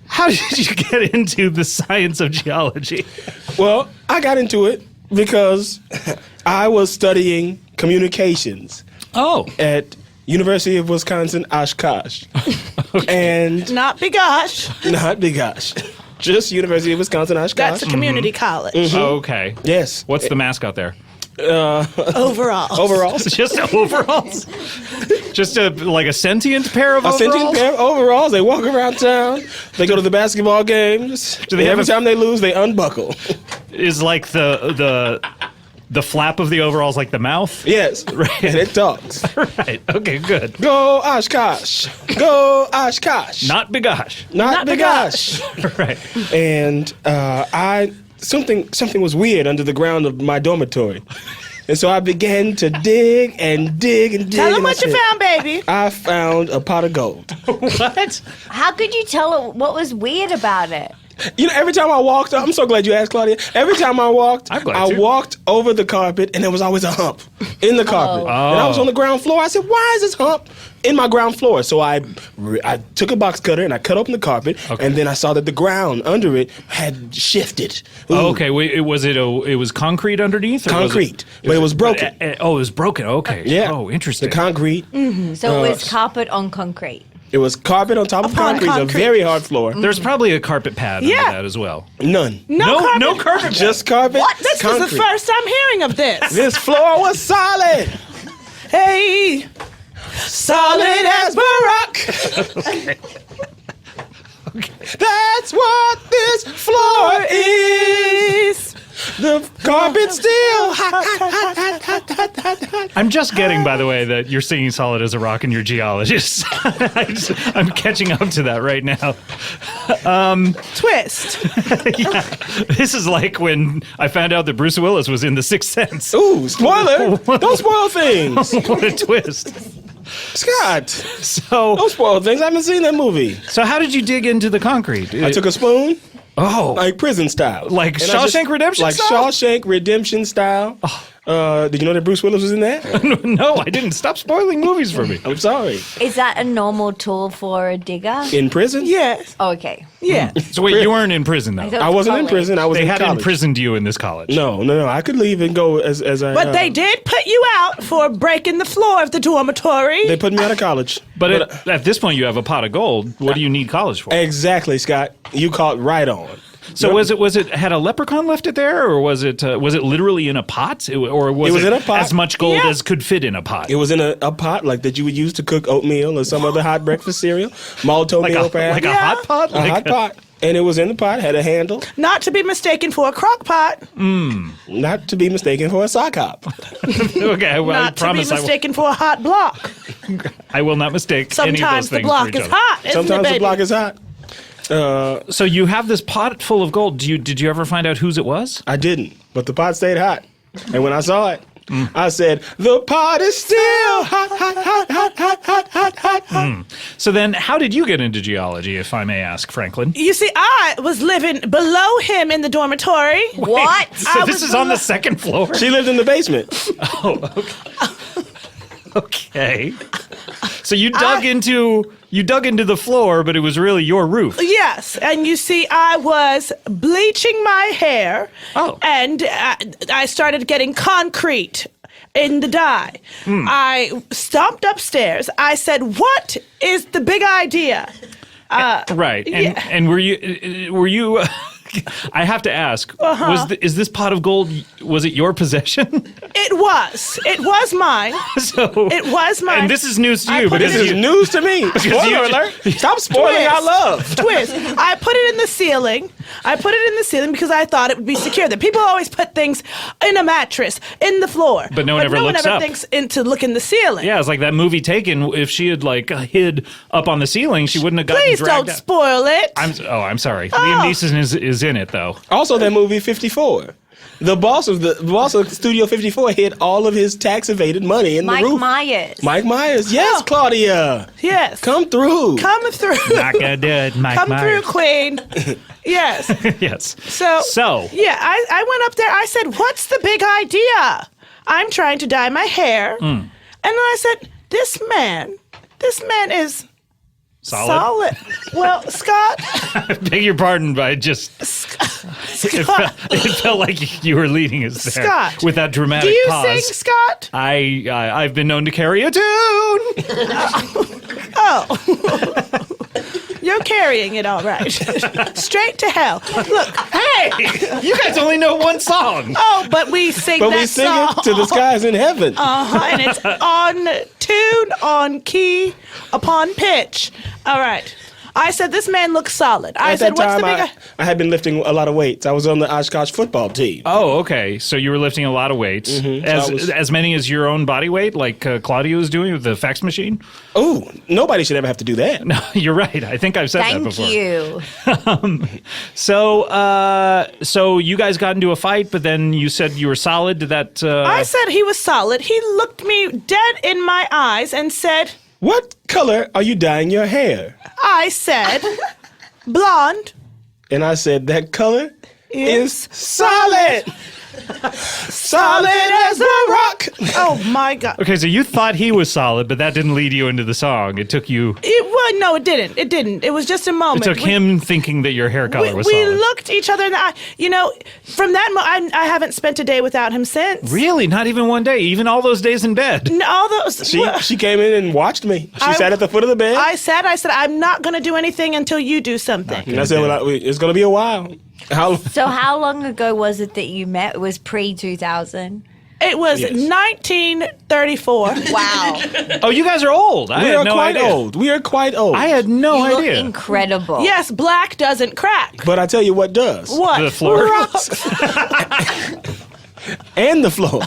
how did you get into the science of geology? Well, I got into it because I was studying communications Oh. at University of Wisconsin, Oshkosh. And Not bigosh. not Big Gosh. Just University of Wisconsin, Oshkosh. That's a community college. Oh, okay. Yes. What's the mascot there? Overall. Overalls. Just overalls? Just like a sentient pair of A overalls? sentient pair of overalls. They walk around town. They go to the basketball games. Do they have Every a- time they lose, they unbuckle. Is like the flap of the overalls like the mouth? Yes. And it talks. Right. Okay, good. Go Oshkosh. Go Oshkosh. Not bigosh. Not Big Gosh. Right. And something was weird under the ground of my dormitory. And so I began to dig and dig and dig. Tell them and I what you said, found, baby. I found a pot of gold. What? How could you tell what was weird about it? You know, every time I walked, I'm so glad you asked, Claudia. Every time I walked, I'm glad I too. walked over the carpet, and there was always a hump in the carpet. And I was on the ground floor. I said, "Why is this hump in my ground floor?" So I took a box cutter and I cut open the carpet, and then I saw that the ground under it had shifted. Ooh, Oh, okay. Wait, it was concrete underneath? Or was Concrete, but it was broken. Oh, it was broken. Okay. Yeah. Oh, interesting. The concrete. So it was carpet on concrete. It was carpet on top of Upon concrete. It's a concrete. very hard floor. There's probably a carpet pad under Yeah. that as well. None. No carpet. No carpet. Just carpet. What? This concrete. is the first I'm hearing of this. This floor was solid. Hey. Solid as Barack. That's what this floor is. The carpet's still hot. I'm just getting, by the way, that you're singing solid as a rock and you're geologists. I'm catching up to that right now. Twist. Yeah. This is like when I found out that Bruce Willis was in The Sixth Sense. Ooh, spoiler. Don't spoil things. What a twist. Scott, So, don't spoil things. I haven't seen that movie. so how did you dig into the concrete? I took a spoon, oh, like prison style. Like And I Shawshank Redemption like style? Shawshank Redemption style. Did you know that Bruce Willis was in that? no, I didn't. Stop spoiling movies for me. I'm sorry. Is that a normal tool for a digger? In prison? Yes. Oh, okay. Yeah. So wait, you weren't in prison though. I wasn't in prison. I was They in had college. imprisoned you in this college. No. I could leave and go as I. But they did put you out for breaking the floor of the dormitory. They put me out of college. But at this point, you have a pot of gold. What do you need college for? Exactly, Scott. You caught right on. So was it had a leprechaun left it there, or was it literally in a pot, or was It was in a pot. as much gold Yeah. as could fit in a pot? It was in a pot like that you would use to cook oatmeal or some other hot breakfast cereal, malto like meal a perhaps. like a hot pot. A hot pot. And it was in the pot, had a handle, Not to be mistaken for a crock pot. not to be mistaken for a sock hop. Okay, well, I Not to be promise mistaken for a hot block. I will not mistake any of those Sometimes the things block for each is other. hot. Isn't it, Sometimes the baby? block is hot. So you have this pot full of gold. Did you ever find out whose it was? I didn't, but the pot stayed hot. And when I saw it, I said, "The pot is still hot, hot, hot, hot, hot, hot, hot, hot, hot." So then, how did you get into geology, if I may ask, Franklin? You see, I was living below him in the dormitory. What? So I this was is on the below- second floor. She lived in the basement. Okay. So you dug into the floor, but it was really your roof. Yes, and you see, I was bleaching my hair. Oh. And I started getting concrete in the dye. I stomped upstairs. I said, "What is the big idea?" Right. Yeah. And were you I have to ask, is this pot of gold, was it your possession? It was mine. So It was mine. And this is news to I you, put but it This in- is news to me. Spoiler you- alert. Stop spoiling Twist. our love. Twist. I put it in the ceiling. Because I thought it would be secure. That people always put things in a mattress, in the floor. But no one ever looks up. thinks to look in the ceiling. Yeah, it's like that movie Taken. If she had hid up on the ceiling, she wouldn't have gotten Please dragged don't out. spoil it. I'm sorry. Liam Neeson is in it though. Also, that movie 54. The boss of Studio 54 hid all of his tax evaded money in Mike the roof. Myers. Mike Myers. Yes, Oh. Claudia. Yes. Come through. Come through. Not gonna do it, Mike Come through, Myers. Queen. Yes. Yes. So yeah, I went up there. I said, "What's the big idea?" I'm trying to dye my hair, and then I said, "This man is solid." Well, Scott, Beg your pardon, but I just Scott, it felt like you were leading us there Scott, with that do dramatic you pause. sing, Scott? I've been known to carry a tune. Oh. You're carrying it all right. Straight to hell. Look, Hey, you guys only know one song. oh, but we sing But that we sing song. it to the skies in heaven. And it's on tune, on key, upon pitch. All right. I said, this man looks solid. I At said, that what's time, the big... I had been lifting a lot of weights. I was on the Oshkosh football team. Oh, okay. So you were lifting a lot of weights, as many as your own body weight, like Claudia was doing with the fax machine. Oh, nobody should ever have to do that. No, you're right. I think I've said that Thank before. you. So you guys got into a fight, but then you said you were solid. Did that? I said he was solid. He looked me dead in my eyes and said, What color are you dyeing your hair? I said, blonde. And I said, that color Is is solid. Solid as a rock. Oh, my God. Okay, so you thought he was solid, but that didn't lead you into the song. It took you. No, it didn't. It didn't. It was just a It moment. took him thinking that your hair color was we solid. looked each other in the eye. You know, from that moment, I haven't spent a day without him since. Really? Not even one day? Even all those days in bed? All those. She came in and watched me. She sat at the foot of the bed. I said, I'm not going to do anything until you do something. and I said, well, it's going to be a while. So how long ago was it that you met? It was pre-2000. It was Yes. 1934. Wow. Oh, you guys are old. I we had are no quite idea. old. We are quite old. I had no You idea. look incredible. Yes, black doesn't crack. But I tell you what does. What? The floor? Rocks. And the floor.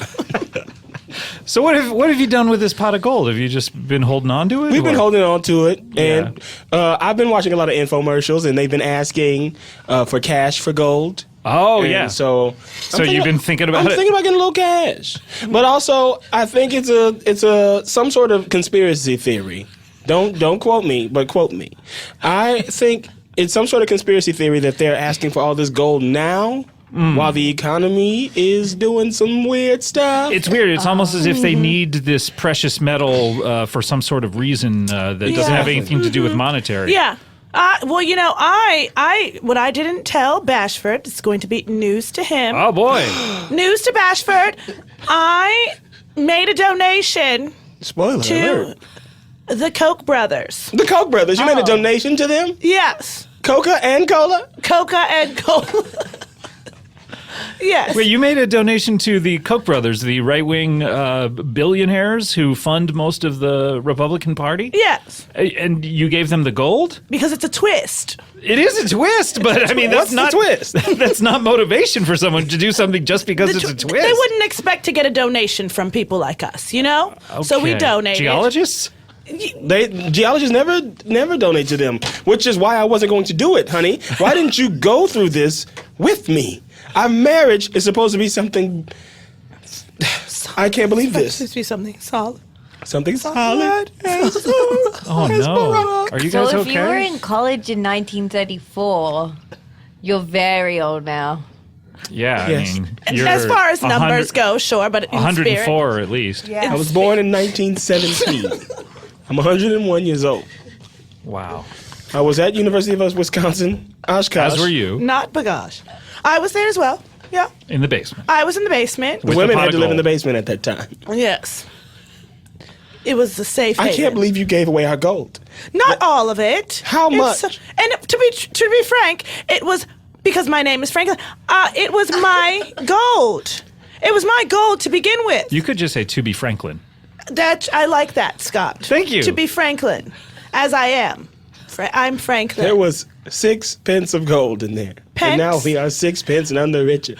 So what have you done with this pot of gold? Have you just been holding on to it? We've been or- holding on to it. And I've been watching a lot of infomercials, and they've been asking for cash for gold. Oh, And yeah. So you've been thinking about I'm it? thinking about getting a little cash, but also I think it's a some sort of conspiracy theory. Don't quote me, but quote me. I think it's some sort of conspiracy theory that they're asking for all this gold now. While the economy is doing some weird stuff. It's weird. It's almost as if they need this precious metal for some sort of reason that doesn't have anything to do with monetary. Yeah. Well, you know, I what I didn't tell Bashford, it's going to be news to him. Oh, boy. News to Bashford. I made a donation Spoiler to alert. the Koch brothers. The Koch brothers. You made a donation to them? Yes. Coca and Cola? Coca and Cola. Yes. Wait, you made a donation to the Koch brothers, the right-wing billionaires who fund most of the Republican Party? Yes. And you gave them the gold? Because it's a twist. It is a twist, but I mean, that's What's the not twist? That's not motivation for someone to do something just because it's a twist. They wouldn't expect to get a donation from people like us, you know? So we Okay. donated. Geologists? Geologists never donate to them, which is why I wasn't going to do it, honey. Why didn't you go through this with me? Our marriage is supposed to be something. I can't believe It's supposed this. to be something solid. Something solid. Oh, no. Are you So guys if okay? you were in college in 1934, you're very old now. Yeah, Yes. I mean, you're As far as numbers 100 go, sure, but in spirit. 104 at least. Yeah. I was born in 1917. I'm 101 years old. Wow. I was at University of Wisconsin, Oshkosh. As were you, Not Bagash. I was there as well. Yeah. in the basement. I was in the basement. With Women the pot had of to live in the gold. basement at that time. Yes. It was the safe I haven. can't believe you gave away our gold. Not all of it. How much? And to be frank, it was because my name is Franklin. It was my gold. It was my gold to begin with. You could just say to be Franklin. That I like that, Scott. Thank you. To be Franklin, as I am. I'm Franklin. There was 6 pence of gold in there. Pence? And now we are 6 pence and under richer.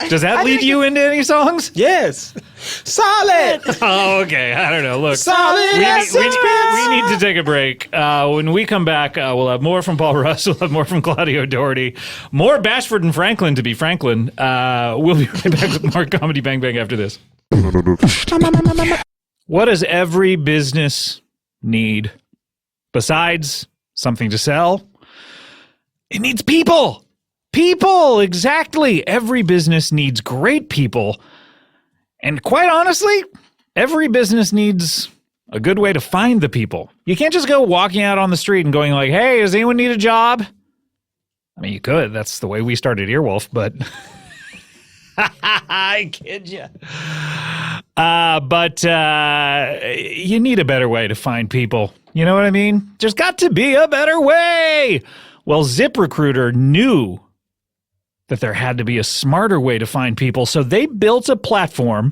Does that lead you into any songs? Yes. Solid. Oh, okay. I don't know. Look, Solid. we as need, 6 we pence. need to take a break. When we come back, we'll have more from Paul Russ. We'll have more from Claudia Doherty. More Bashford and Franklin to be Franklin. We'll be right back with more Comedy Bang Bang after this. What does every business need besides something to sell? It needs people. People, exactly. Every business needs great people. And quite honestly, every business needs a good way to find the people. You can't just go walking out on the street and going like, hey, does anyone need a job? I mean, you could. That's the way we started Earwolf, but I kid you. But you need a better way to find people. You know what I mean? There's got to be a better way. Well, ZipRecruiter knew that there had to be a smarter way to find people, so they built a platform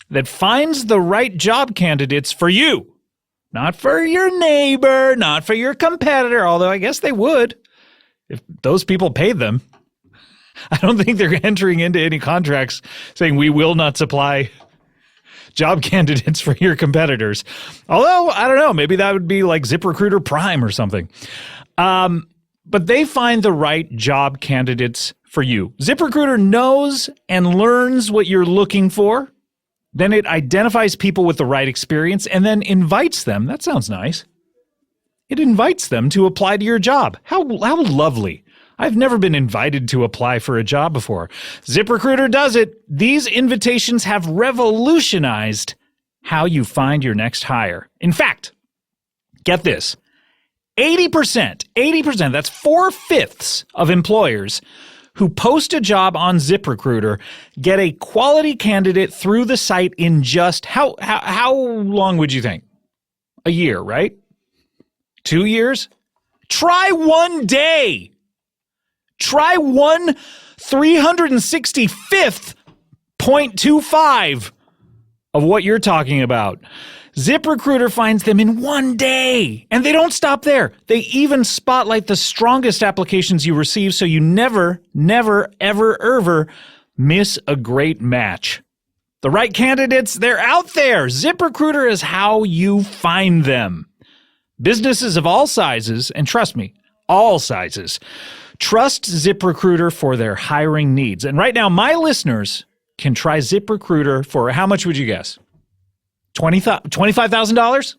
that finds the right job candidates for you. Not for your neighbor, not for your competitor, although I guess they would if those people paid them. I don't think they're entering into any contracts saying we will not supply job candidates for your competitors. Although, I don't know, maybe that would be like ZipRecruiter Prime or something. But they find the right job candidates for you. ZipRecruiter knows and learns what you're looking for. Then it identifies people with the right experience and then invites them. That sounds nice. It invites them to apply to your job. How lovely. I've never been invited to apply for a job before. ZipRecruiter does it. These invitations have revolutionized how you find your next hire. In fact, get this. 80%, that's 4/5 of employers who post a job on ZipRecruiter get a quality candidate through the site in just, how long would you think? A year, right? 2 years? Try 1 day. Try 365th.25 of what you're talking about. ZipRecruiter finds them in 1 day. And they don't stop there. They even spotlight the strongest applications you receive so you never, ever miss a great match. The right candidates, they're out there. ZipRecruiter is how you find them. Businesses of all sizes, and trust me, all sizes, Trust ZipRecruiter for their hiring needs. And right now, my listeners can try ZipRecruiter for how much would you guess? $25,000?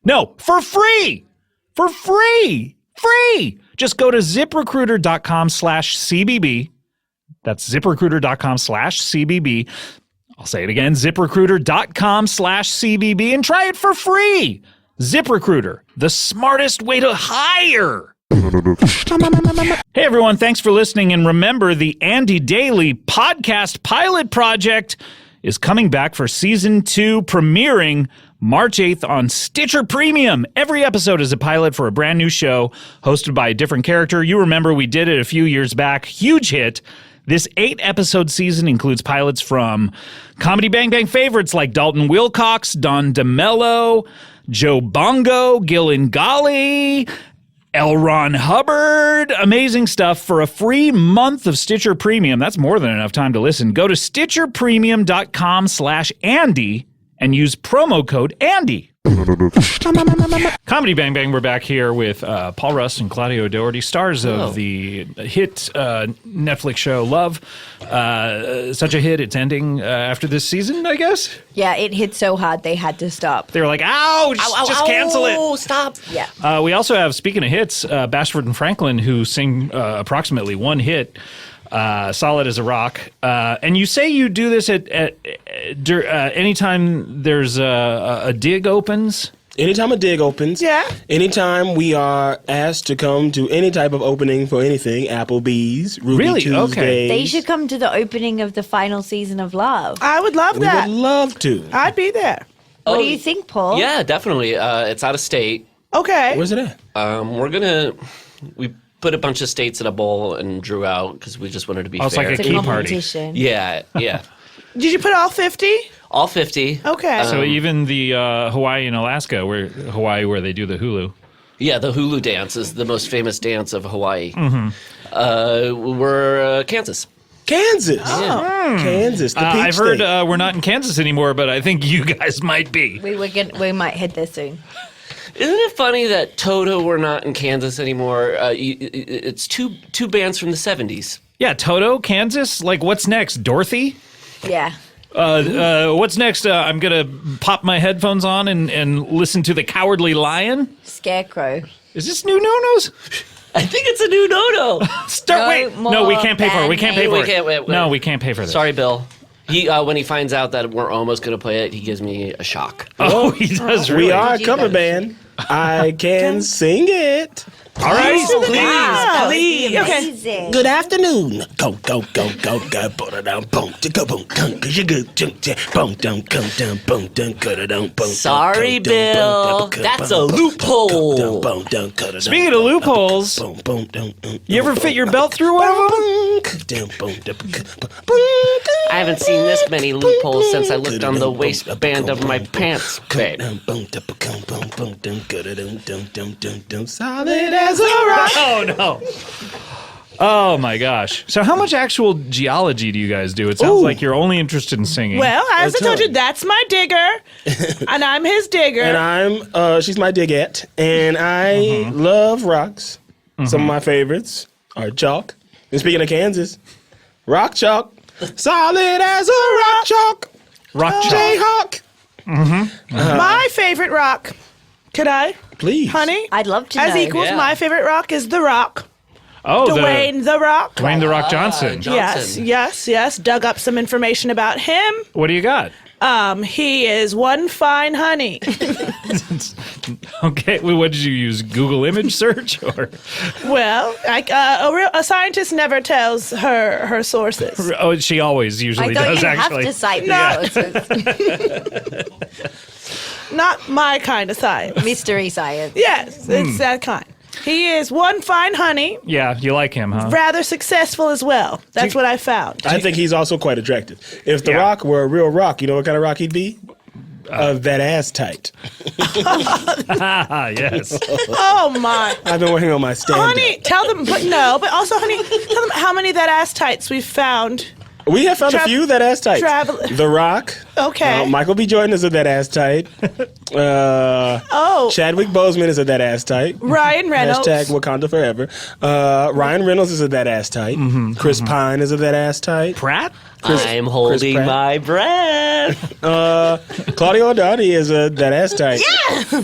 No, for free. For free. Free. Just go to ZipRecruiter.com/CBB. That's ZipRecruiter.com/CBB. I'll say it again, ZipRecruiter.com/CBB, and try it for free. ZipRecruiter, the smartest way to hire. Hey everyone, thanks for listening. And remember, the Andy Daly podcast pilot project is coming back for season 2, premiering March 8th on Stitcher Premium. Every episode is a pilot for a brand new show hosted by a different character. You remember we did it a few years back. Huge hit. This 8-episode season includes pilots from Comedy Bang Bang favorites like Dalton Wilcox, Don DeMello, Joe Bongo, Gillen Golly, L. Ron Hubbard. Amazing stuff. For a free month of Stitcher Premium, that's more than enough time to listen. Go to StitcherPremium.com/Andy and use promo code Andy. Comedy Bang Bang, we're back here with Paul Rust and Claudia O'Doherty, stars of the hit Netflix show Love. Such a hit, it's ending after this season, I guess? Yeah, it hit so hard they had to stop. They were like, ow, just cancel it. Oh, stop. Yeah. We also have, speaking of hits, Bashford and Franklin, who sing approximately one hit, Solid as a Rock. And you say you do this at anytime there's a dig opens? Anytime a dig opens. Yeah. Anytime we are asked to come to any type of opening for anything, Applebee's, Ruby Really? Tuesdays. Okay. They should come to the opening of the final season of Love. I would love We that. would love to. I'd be there. What do you think, Paul? Yeah, definitely. It's out of state. Okay. Where's it at? We put a bunch of states in a bowl and drew out because we just wanted to be Oh, it's fair. like It's a a key party. competition. Yeah. Did you put all 50? All 50. Okay. So even the Hawaii and Alaska, where they do the hulu. Yeah, the hulu dance is the most famous dance of Hawaii. Mm-hmm. We're Kansas. Kansas. Kansas, the peach I've heard state. we're not in Kansas anymore, but I think you guys might be. We might head there soon. Isn't it funny that Toto we're not in Kansas anymore? It's two bands from the 70s. Yeah, Toto, Kansas. Like, what's next? Dorothy? Yeah. What's next? I'm gonna pop my headphones on and listen to the Cowardly Lion. Scarecrow. Is this new no-nos? I think it's a new no-no. No, we can't pay for it. We can't pay for We it. can't- wait. No, we can't pay for this. Sorry, Bill. He when he finds out that we're almost going to play it, he gives me a shock. Oh, he does really. We are a Did you cover guys- band. I can sing it. All right. Please. Okay. Amazing. Good afternoon. Go, go, go, go, go, put it down, boom, go, boom, cause you good, boom, down, come down, boom, down, cut it down, boom. Sorry, Bill. That's a loophole. Boom, down, cut it down. Speaking of loopholes, Boom, boom, down. you ever fit your belt through one of them? I haven't seen this many loopholes since I looked on the waistband of my pants, babe. Solid as a rock. Oh no. Oh my gosh. So how much actual geology do you guys do? It sounds like you're only interested in singing. Well, as I told you, that's my digger, and I'm his digger. And she's my digette, and I love rocks. Some of my favorites are chalk. And speaking of Kansas, rock chalk. Solid as a rock chalk. Rock chalk. Jayhawk. My favorite rock. Could I? Please. Honey? I'd love to As know. equals, Yeah. my favorite rock is The Rock. Oh, Dwayne The Rock. Dwayne the Rock Johnson. Yes. Dug up some information about him. What do you got? He is one fine honey. Okay, well, what did you use? Google image search or? Well, a scientist never tells her sources. Oh, she always usually I thought does you actually. have to cite the sources. Not my kind of science. Mystery science. Yes, it's that kind. He is one fine honey, Yeah, you like him, huh? rather successful as well. That's what I found. I think he's also quite attractive. If The Yeah. Rock were a real rock, you know what kind of rock he'd be? That ass tight. Ah, yes. Oh my. I've been working on my stand-up. Honey, tell them, but also, honey, tell them how many that ass tights we've found We have found a few that ass tight. The Rock. Okay. Michael B. Jordan is a that ass tight. Chadwick Boseman is a that ass tight. Ryan Reynolds. Hashtag Wakanda forever. Ryan Reynolds is a that ass tight. Chris Pine is a that ass tight. Pratt? I'm holding Pratt. my breath. Claudia O'Donnell is a that ass tight. Yeah.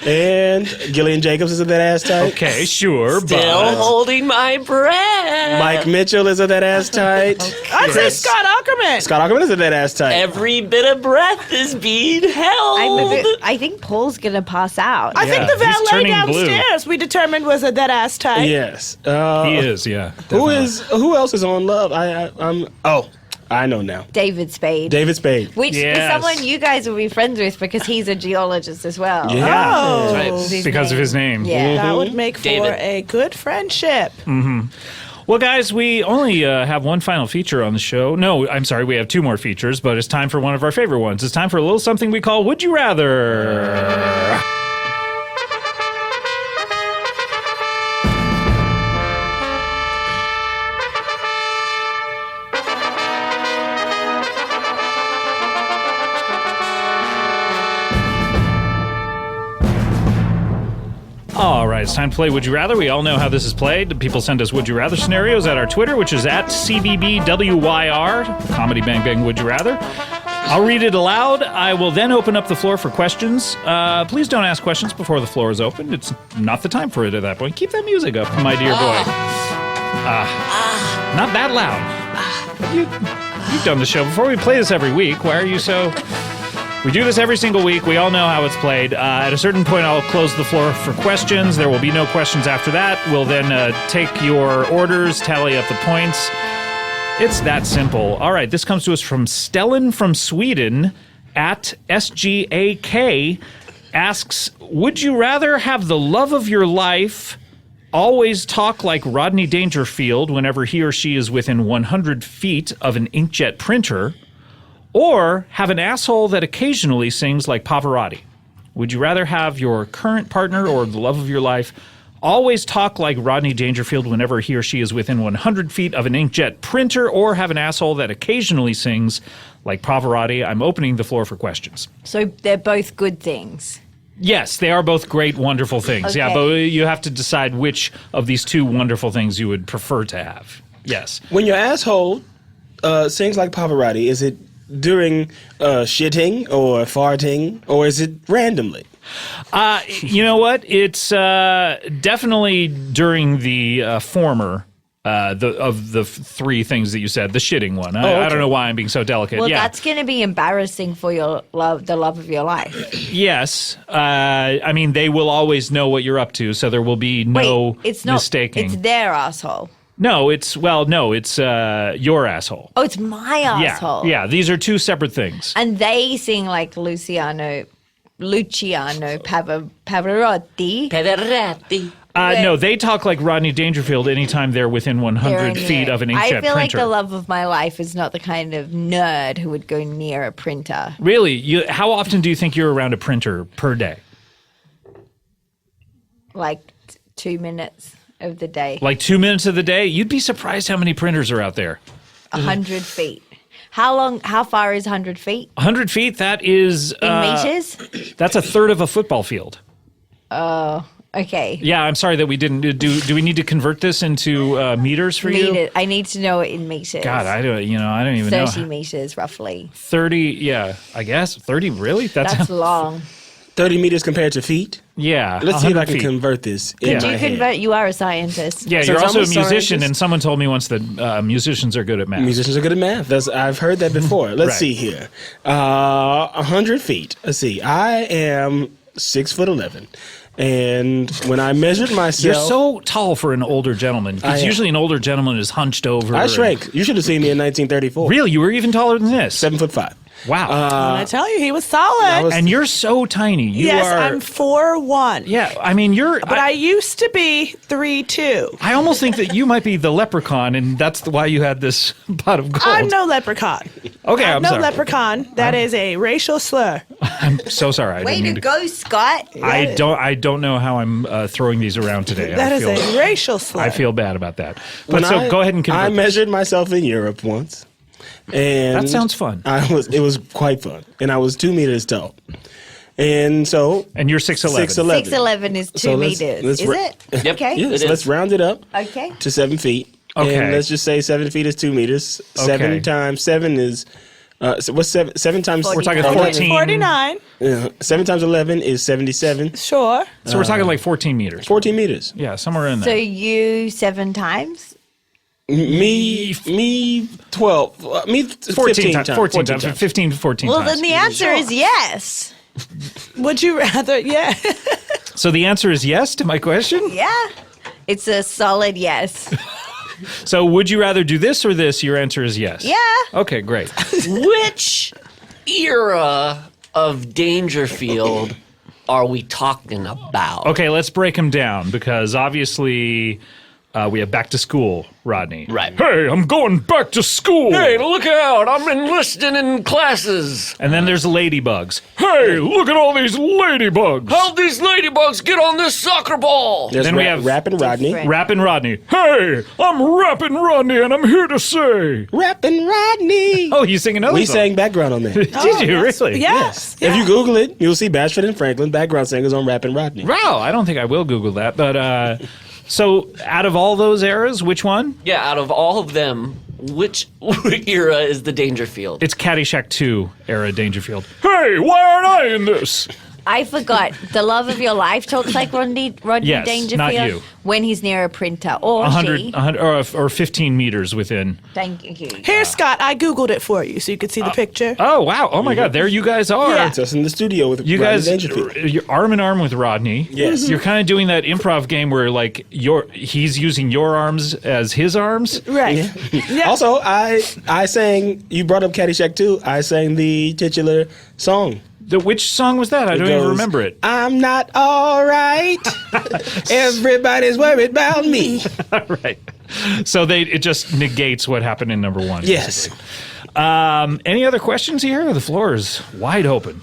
And Gillian Jacobs is a that ass tight. Okay, sure. Still holding my breath. Mike Mitchell is a that ass tight. I'd say Scott Aukerman. Scott Aukerman is a that ass tight. Every bit of breath is being held. I think Paul's gonna pass out. I think the he's valet turning blue. downstairs we determined was a dead ass type. Yes. He is, yeah. Who definitely. Who else is on Love? I know now. David Spade. David Spade. Which Yes. is someone you guys will be friends with because he's a geologist as well. Yeah. Oh, That's right. Because of his name. Yeah. that would make for David. a good friendship. Well, guys, we only have one final feature on the show. No, I'm sorry, we have two more features, but it's time for one of our favorite ones. It's time for a little something we call Would You Rather? All right, it's time to play Would You Rather. We all know how this is played. People send us Would You Rather scenarios at our Twitter, which is at CBBWYR, Comedy Bang Bang Would You Rather. I'll read it aloud. I will then open up the floor for questions. Please don't ask questions before the floor is open. It's not the time for it at that point. Keep that music up, my dear boy. Not that loud. You've done the show before. We play this every week. Why are you so... We do this every single week. We all know how it's played. At a certain point, I'll close the floor for questions. There will be no questions after that. We'll then take your orders, tally up the points. It's that simple. All right, this comes to us from Stellan from Sweden at SGAK. Asks, would you rather have the love of your life always talk like Rodney Dangerfield whenever he or she is within 100 feet of an inkjet printer, or have an asshole that occasionally sings like Pavarotti? Would you rather have your current partner or the love of your life always talk like Rodney Dangerfield whenever he or she is within 100 feet of an inkjet printer, or have an asshole that occasionally sings like Pavarotti? I'm opening the floor for questions. So they're both good things. Yes, they are both great, wonderful things. Yeah, Okay. but you have to decide which of these two wonderful things you would prefer to have. Yes. When your asshole sings like Pavarotti, is it during shitting or farting, or is it randomly? You know what? It's definitely during the former of the three things that you said, the shitting one. I don't know why I'm being so delicate. Well, yeah. that's going to be embarrassing for your love, the love of your life. Yes. I mean, they will always know what you're up to, so there will be no Wait, it's not. mistaking. It's their asshole. No, it's your asshole. Oh, it's my asshole. Yeah, these are two separate things. And they sing like Luciano Pavarotti. Pavarotti. No, they talk like Rodney Dangerfield anytime they're within 100 feet of an inkjet I feel like printer. the love of my life is not the kind of nerd who would go near a printer. Really? How often do you think you're around a printer per day? Like 2 minutes of the day. Like 2 minutes of the day? You'd be surprised how many printers are out there. 100 feet. How far is 100 feet? 100 feet, that is... In meters? That's a third of a football field. Okay. Yeah, I'm sorry that we didn't... Do we need to convert this into meters for you? I need to know it in meters. God, I don't even know. 30 meters, roughly. 30, yeah, I guess. 30, really? That's long. 30 meters compared to feet? Yeah. Let's see if I 100 can feet. convert this in Could my you head. convert? You are a scientist. Yeah, Since you're also I'm a a musician, scientist- and someone told me once that musicians are good at math. Musicians are good at math. I've heard that before. Let's Right. see here. 100 feet. Let's see. I am 6'11", and when I measured myself, You're so tall for an older gentleman. I Because am. usually an older gentleman is hunched over. I shrank. You should have seen me in 1934. Really? You were even taller than this? 7'5". Wow. I tell you, he was solid. and you're so tiny. You yes, are. I'm 4'1". Yeah, I mean, you're. But I used to be 3'2". I almost think that you might be the leprechaun, and that's why you had this pot of gold. I'm no leprechaun. Okay, I'm no sorry. leprechaun. That is a racial slur. I'm so sorry. I Way didn't to mean to. go, Scott. I don't know how I'm throwing these around today. That I is feel, a racial slur. I feel bad about that. But When so go ahead and convert. I this. measured myself in Europe once. And That sounds fun. It was quite fun, and I was 2 meters tall, and so And you're 6'11". 6'11". 6'11" is 2 So let's- meters. let's Is ra- it? Yep. Okay. Yeah, It so is. let's round it up Okay. to 7 feet. Okay. And let's just say 7 feet is 2 meters. Okay. 7 times 7 is so what's 7 times? We're talking 49. 14. 49. 7 times 11 is 77. Sure. So we're talking like 14 meters. 14 meters. Yeah, somewhere in So there. you 7 times? Me 12. Me 14 times. 14 times. times. 15 to 14 Well, times. then the answer is yes. Would you rather? Yeah. So the answer is yes to my question? Yeah. It's a solid yes. So would you rather do this or this? Your answer is yes. Yeah. Okay, great. Which era of Dangerfield are we talking about? Okay, let's break them down because obviously we have back to school, Rodney. Right. Hey, I'm going back to school. Hey, look out! I'm enlisting in classes. And then there's ladybugs. Hey, look at all these ladybugs. How'd these ladybugs get on this soccer ball? There's Then we have- Rapping Rodney. Different. Rappin' Rodney. Hey, I'm Rappin' Rodney, and I'm here to say. Rapping Rodney. Oh, you sing another We song. sang background on that. Did you really? Yes. If you Google it, you'll see Bashford and Franklin background singers on Rapping Rodney. Wow, I don't think I will Google that. But so, out of all those eras, which one? Yeah, out of all of them, which era is the Dangerfield? It's Caddyshack 2 era Dangerfield. Hey, why aren't I in this? I forgot. The love of your life talks like Rodney Yes, Dangerfield not you. when he's near a printer. Or 100, she. 100 or 15 meters within. Thank you. Here, Scott, I Googled it for you so you could see the picture. Oh, wow. Oh, my God. There you guys are. Yeah. It's us in the studio with You Rodney guys, Dangerfield. you're arm in arm with Rodney. Yes. You're kind of doing that improv game where, like, he's using your arms as his arms. Right. Yeah. Also, I sang. You brought up Caddyshack 2. I sang the titular song. Which song was that? I don't even goes, remember it. I'm not all right. Everybody's worried about me. Right. So it just negates what happened in number one. Yes. Any other questions here? The floor is wide open.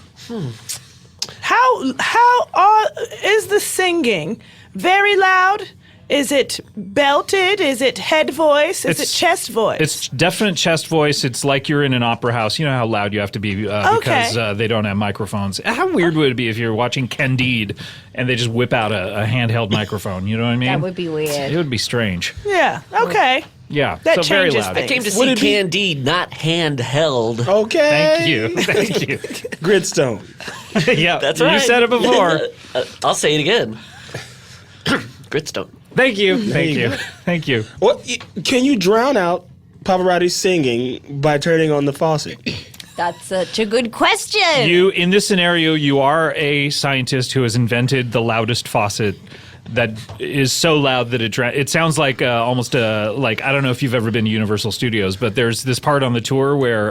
How is the singing? Very loud? Is it belted? Is it head voice? Is it chest voice? It's definite chest voice. It's like you're in an opera house. You know how loud you have to be because they don't have microphones. How weird would it be if you're watching Candide and they just whip out a handheld microphone? You know what I mean? That would be weird. It would be strange. yeah. Okay. Yeah. That so very changes loud. things. I came to Would see it be- Candide, not handheld. Okay. Thank you. Thank you. Gridstone. Yeah. That's right. You said it before. I'll say it again. Gritstone. Thank you. Thank you you. go. Thank you. Can you drown out Pavarotti singing by turning on the faucet? That's such a good question. In this scenario, you are a scientist who has invented the loudest faucet that is so loud that it sounds like almost like, I don't know if you've ever been to Universal Studios, but there's this part on the tour where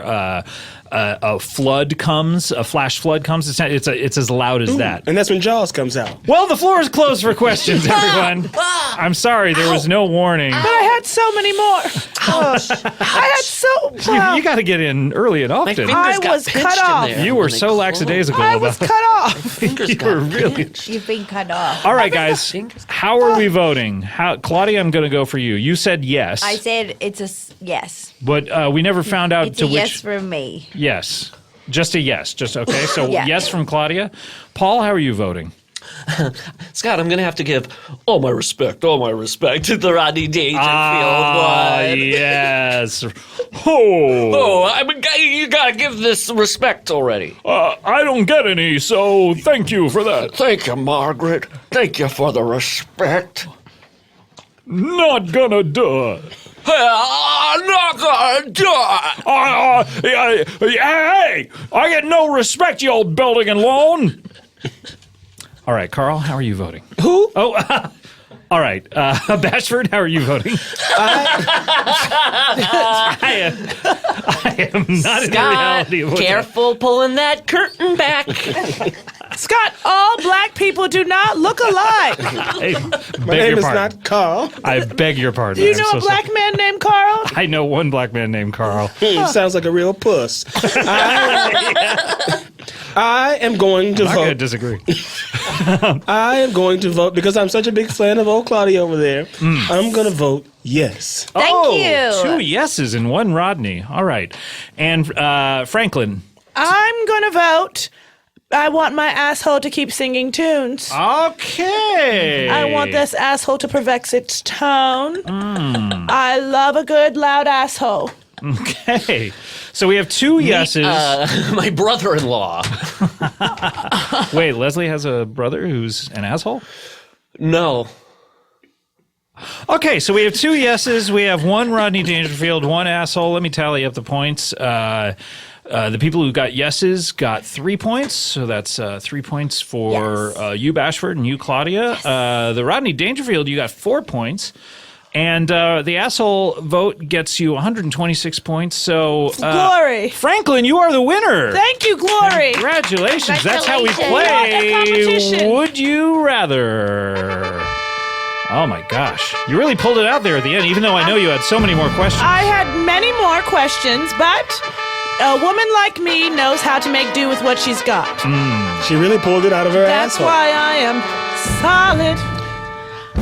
a flood comes, a flash flood comes. It's as loud as that. And that's when Jaws comes out. Well, the floor is closed for questions, everyone. I'm sorry, there was no warning. But I had so many more. I had so. Well, You got to get in early and My often. fingers I got was pinched cut in off. there You were when they so closed. lackadaisical I was about cut off. Fingers You were got really- pinched. You've been cut off. All right, guys. How are we voting? Claudia, I'm going to go for you. You said yes. I said it's a yes. But we never found out It's to a which. yes from me. Yes. Just a yes. Just okay. So Yeah. yes from Claudia. Paul, how are you voting? Scott, I'm going to have to give all my respect to the Rodney Dangerfield one. Yes. You got to give this respect already. I don't get any, so thank you for that. Thank you, Margaret. Thank you for the respect. Not gonna do it. I'm not gonna die. Hey, I get no respect, you old building and loan. All right, Carl, how are you voting? Who? Oh, all right. Bashford, how are you voting? I am not in the reality of what's Careful pulling that curtain back. Scott, all black people do not look alike. I My beg name your is pardon. not Carl. I beg your pardon. Do you I'm know so a black sorry. man named Carl? I know one black man named Carl. Sounds like a real puss. I am going to I'm not going to vote. disagree. I am going to vote because I'm such a big fan of old Claudia over there. I'm going to vote yes. Thank you. 2 yeses and 1 Rodney. All right. And Franklin. I'm going to vote. I want my asshole to keep singing tunes. Okay. I want this asshole to perfect its tone. I love a good, loud asshole. Okay. So we have 2 yeses. My brother-in-law. Wait, Leslie has a brother who's an asshole? No. Okay, so we have 2 yeses. We have 1 Rodney Dangerfield, 1 asshole. Let me tally up the points. The people who got yeses got 3 points. So that's 3 points for you, Bashford, and you, Claudia. The Rodney Dangerfield, you got 4 points. And the asshole vote gets you 126 points. So, Glory. Franklin, you are the winner. Thank you, Glory. Congratulations. That's how we Congratulations. What a competition. play. Would you rather? Oh my gosh. You really pulled it out there at the end, even though I know you had so many more questions. I had many more questions, but a woman like me knows how to make do with what she's got. She really pulled it out of her That's asshole. why I am solid.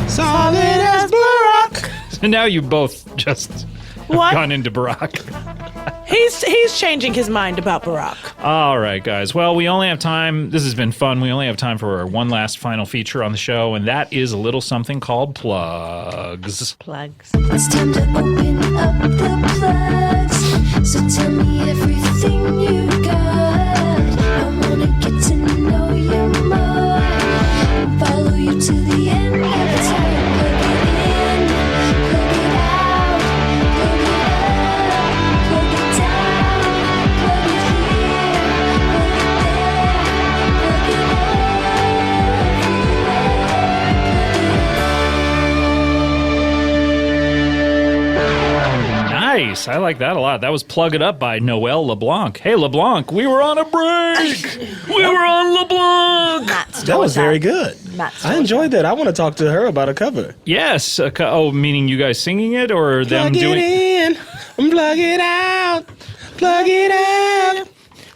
Solid as Barack. And now you both just What? gone into Barack. He's changing his mind about Barack. All right, guys. Well, we only have time. This has been fun. We only have time for our one last final feature on the show, and that is a little something called plugs. Plugs. It's time to open up the plugs. So tell me everything you got. I wanna get to know you more. Follow you to the end of time. Plug it in, plug it out, plug it up, plug it down, plug it here, plug it there, plug it Nice. I like that a lot. That was Plug It Up by Noelle LeBlanc. Hey, LeBlanc, we were on a break. We were on LeBlanc. That was very good. Matt's I enjoyed that. I want to talk to her about a cover. Yes. Meaning you guys singing it or them Plug doing it in, plug it out, plug it out,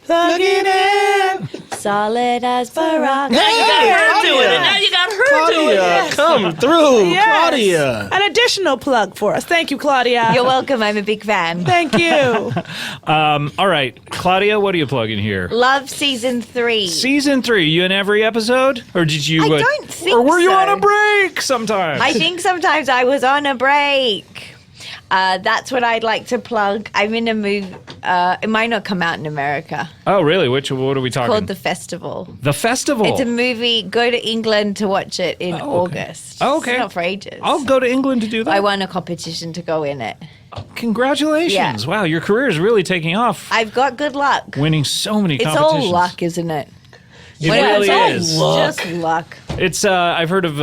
plug it in. Solid as Barack. Now you got her doing it. Now you got her doing Claudia, it. come through, Yes. Claudia. An additional plug for us. Thank you, Claudia. You're welcome. I'm a big fan. Thank you. All right. Claudia, what are you plugging here? Love season 3. Season 3, you in every episode? Or did you... I don't think Or were you so. on a break sometimes? I think sometimes I was on a break. That's what I'd like to plug. I'm in a movie. It might not come out in America. Oh, really? What are we talking? Called The Festival. The Festival. It's a movie. Go to England to watch it in August. Oh, okay. It's not for ages. I'll go to England to do that. I won a competition to go in it. Congratulations. Yeah. Wow, your career is really taking off. I've got good luck. Winning so many It's competitions. all luck, isn't it? It really it's is. all just luck. It's I've heard of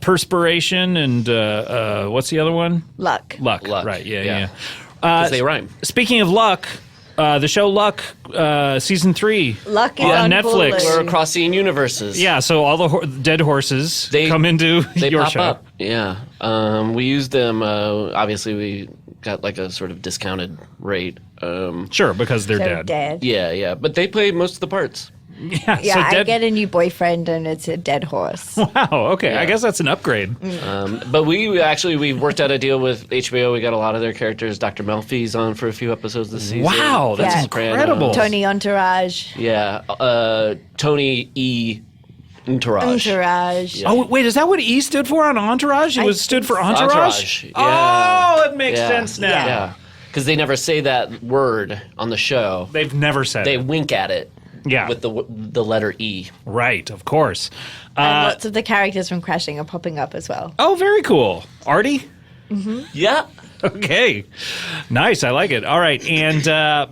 perspiration and what's the other one? Luck. Luck. Luck, Right. Yeah. yeah. Yeah. 'Cause they rhyme. Speaking of luck, the show Luck, season 3 Luck is on on Netflix. Hulu. We're crossing universes. Yeah. So all the dead horses come into They your pop show. up. Yeah. We use them. Obviously, we got like a sort of discounted rate. Sure, because they're So dead. dead. Yeah. But they play most of the parts. Yeah. Yeah, so I dead. get a new boyfriend and it's a dead horse. Wow. Okay. I guess that's an upgrade. But we worked out a deal with HBO. We got a lot of their characters. Dr. Melfi's on for a few episodes this season. Wow, that's Yeah. incredible. Tony Entourage. Yeah. Tony E. Entourage. Entourage. Yeah. Oh wait, is that what E stood for on Entourage? It stood for Entourage. Entourage, yeah. Oh, it makes Yeah. sense now. Yeah. Because they never say that word on the show. They've never said They it. wink at it. Yeah. With the letter E. Right, of course. And lots of the characters from Crashing are popping up as well. Oh, very cool. Artie? Yeah. Okay. Nice. I like it. All right. And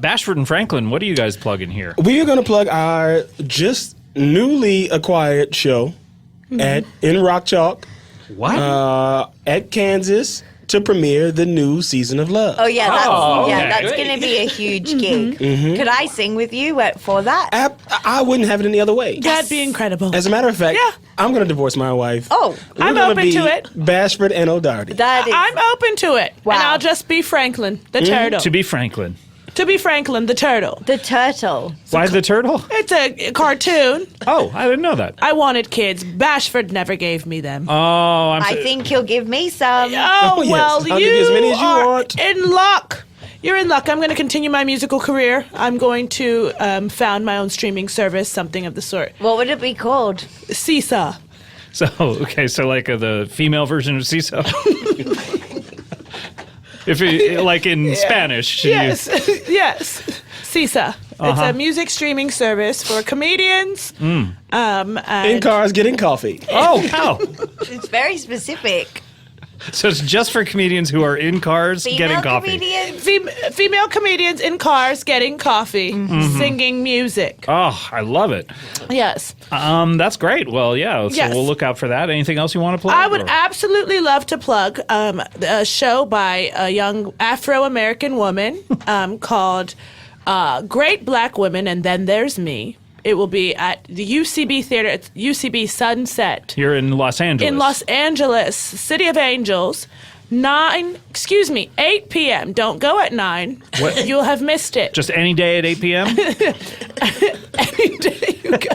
Bashford and Franklin, what are you guys plugging here? We are going to plug our just newly acquired show in Rock Chalk What? at Kansas to premiere the new season of Love. Oh yeah, that's okay. going to be a huge gig. Could I sing with you for that? I wouldn't have it any other way. That'd be incredible. As a matter of fact, Yeah. I'm going to divorce my wife. Oh, We're I'm gonna open be to it. Bashford and O'Doherty. that is. I'm open to it. Wow. And I'll just be Franklin, the turtle. To be Franklin. To be Franklin, the turtle. The turtle. Why the turtle? It's a cartoon. Oh, I didn't know that. I wanted kids. Bashford never gave me them. Oh, I think you'll give me some. Oh, yes. well, I'll give you as many as you are want. in luck. You're in luck. I'm going to continue my musical career. I'm going to found my own streaming service, something of the sort. What would it be called? Seesaw. So, okay, so like the female version of Seesaw? If it, like in Spanish. Yes, yes. Seesaw. It's a music streaming service for comedians. In And cars getting coffee. Oh, wow. It's very specific. So it's just for comedians who are in cars Female getting coffee. comedians. female comedians in cars getting coffee, singing music. Oh, I love it. Yes. That's great. Well, yeah, so Yes. we'll look out for that. Anything else you want to plug? I would or- absolutely love to plug a show by a young Afro-American woman called Great Black Women, and Then There's Me. It will be at the UCB Theater. It's UCB Sunset Here in Los Angeles. in Los Angeles, City of Angels. 8 p.m. Don't go at 9. What? You'll have missed it. Just any day at 8 p.m.? Any day you go.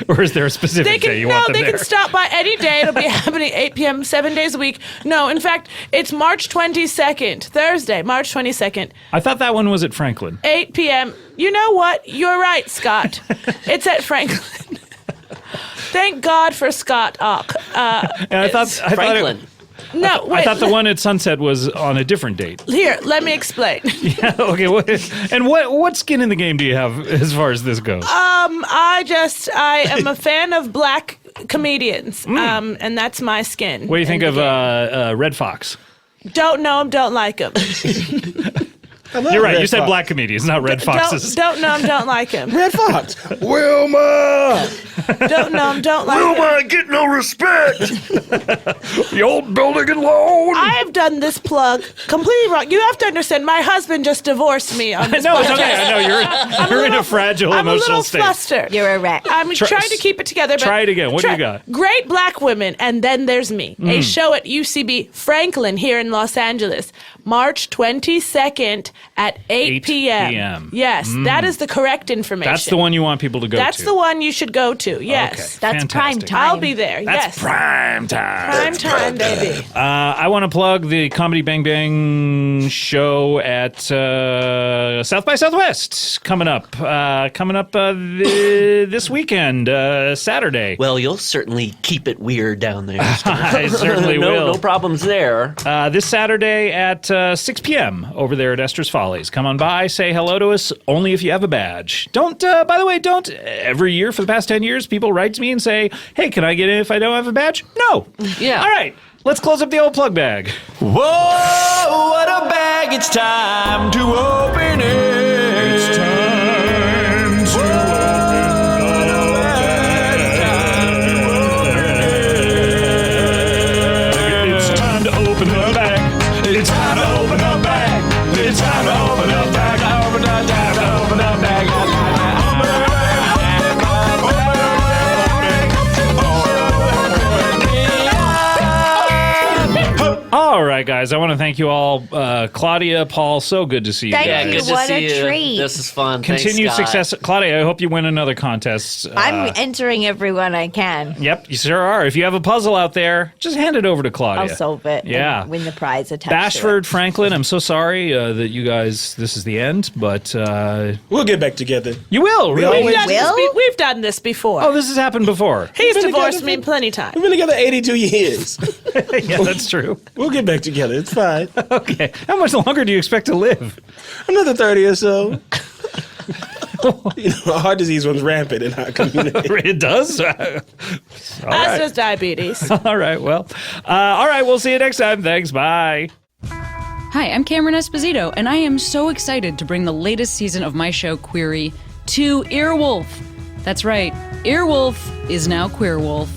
Or is there a specific day you want them they there? can stop by any day. It'll be happening 8 p.m. 7 days a week. No, in fact, it's March 22nd, Thursday, March 22nd, I thought that one was at Franklin. 8 p.m. You know what? You're right, Scott. It's at Franklin. Thank God for Scott Aukerman. And I thought Franklin. No, wait. I thought the one at Sunset was on a different date. Here, let me explain. Okay, what skin in the game do you have as far as this goes? I am a fan of black comedians, and that's my skin. What do you think in of the game. Red Fox? Don't know him, don't like him. You're right. You said black comedians, not red foxes. Don't know him, don't like him. Red Fox. Wilma. Don't know him, don't like him. I get no respect. The old building and loan. I have done this plug completely wrong. You have to understand, my husband just divorced me on this No, it's podcast. okay. I know you're in a fragile I'm emotional a little state. flustered. You're a wreck. I'm trying to keep it together. But try it again. What do you got? Great Black Women, and Then There's Me. A show at UCB Franklin here in Los Angeles, March 22nd at 8 p.m. Yes, that is the correct information. That's the one you want people to go to. That's the one you should go to, yes. Okay. That's prime Fantastic. time. I'll be there, That's yes. prime time. Prime time, baby. I want to plug the Comedy Bang Bang show at South by Southwest coming up this weekend, Saturday. Well, you'll certainly keep it weird down there. I certainly no, will. No problems there. This Saturday at 6 p.m. over there at Esther's Follies. Come on by, say hello to us, only if you have a badge. Don't, by the way, every year for the past 10 years, people write to me and say, hey, can I get in if I don't have a badge? No. Yeah. All right, let's close up the old plug bag. Whoa, what a bag, it's time to open it. It's time to It's time to open the bag. It's time to open the bag. It's time to open the bag. Open the bag. Open the bag. All right, guys, I want to thank you all. Claudia, Paul, so good to see you Thank guys. you. Good to What see a you. treat. This is fun. Continued Thanks, Scott. success. Claudia, I hope you win another contest. I'm entering everyone I can. Yep, you sure are. If you have a puzzle out there, just hand it over to Claudia. I'll solve it. Yeah. And win the prize attached Bashford, Franklin, I'm so sorry that you guys, this is the end, but We'll get back together. you will, We really? always- We've done this before. Oh, this has happened before. He's been divorced together me plenty times. We've been together 82 years. Yeah, that's true. We'll get back together. It's fine. Okay. How much longer do you expect to live? Another 30 or so. Heart disease runs rampant in our community. It does? All That's right. just diabetes. All right, well. All right, we'll see you next time. Thanks, bye. Hi, I'm Cameron Esposito, and I am so excited to bring the latest season of my show, Query, to Earwolf. That's right, Earwolf is now Queerwolf.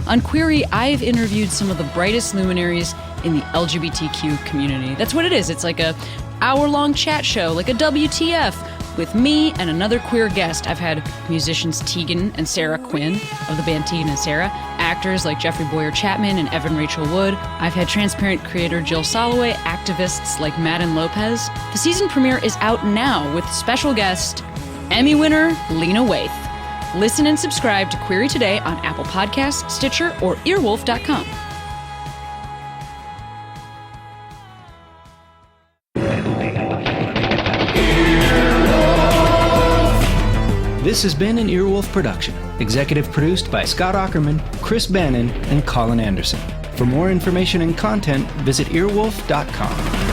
On Query, I've interviewed some of the brightest luminaries in the LGBTQ community. That's what it is. It's like a hour-long chat show, like a WTF, with me and another queer guest. I've had musicians Tegan and Sarah Quinn of the band Tegan and Sarah, actors like Jeffrey Boyer Chapman and Evan Rachel Wood. I've had Transparent creator Jill Soloway, activists like Madden Lopez. The season premiere is out now with special guest Emmy winner Lena Waithe. Listen and subscribe to Query Today on Apple Podcasts, Stitcher, or earwolf.com. This has been an Earwolf production, executive produced by Scott Aukerman, Chris Bannon, and Colin Anderson. For more information and content, visit earwolf.com.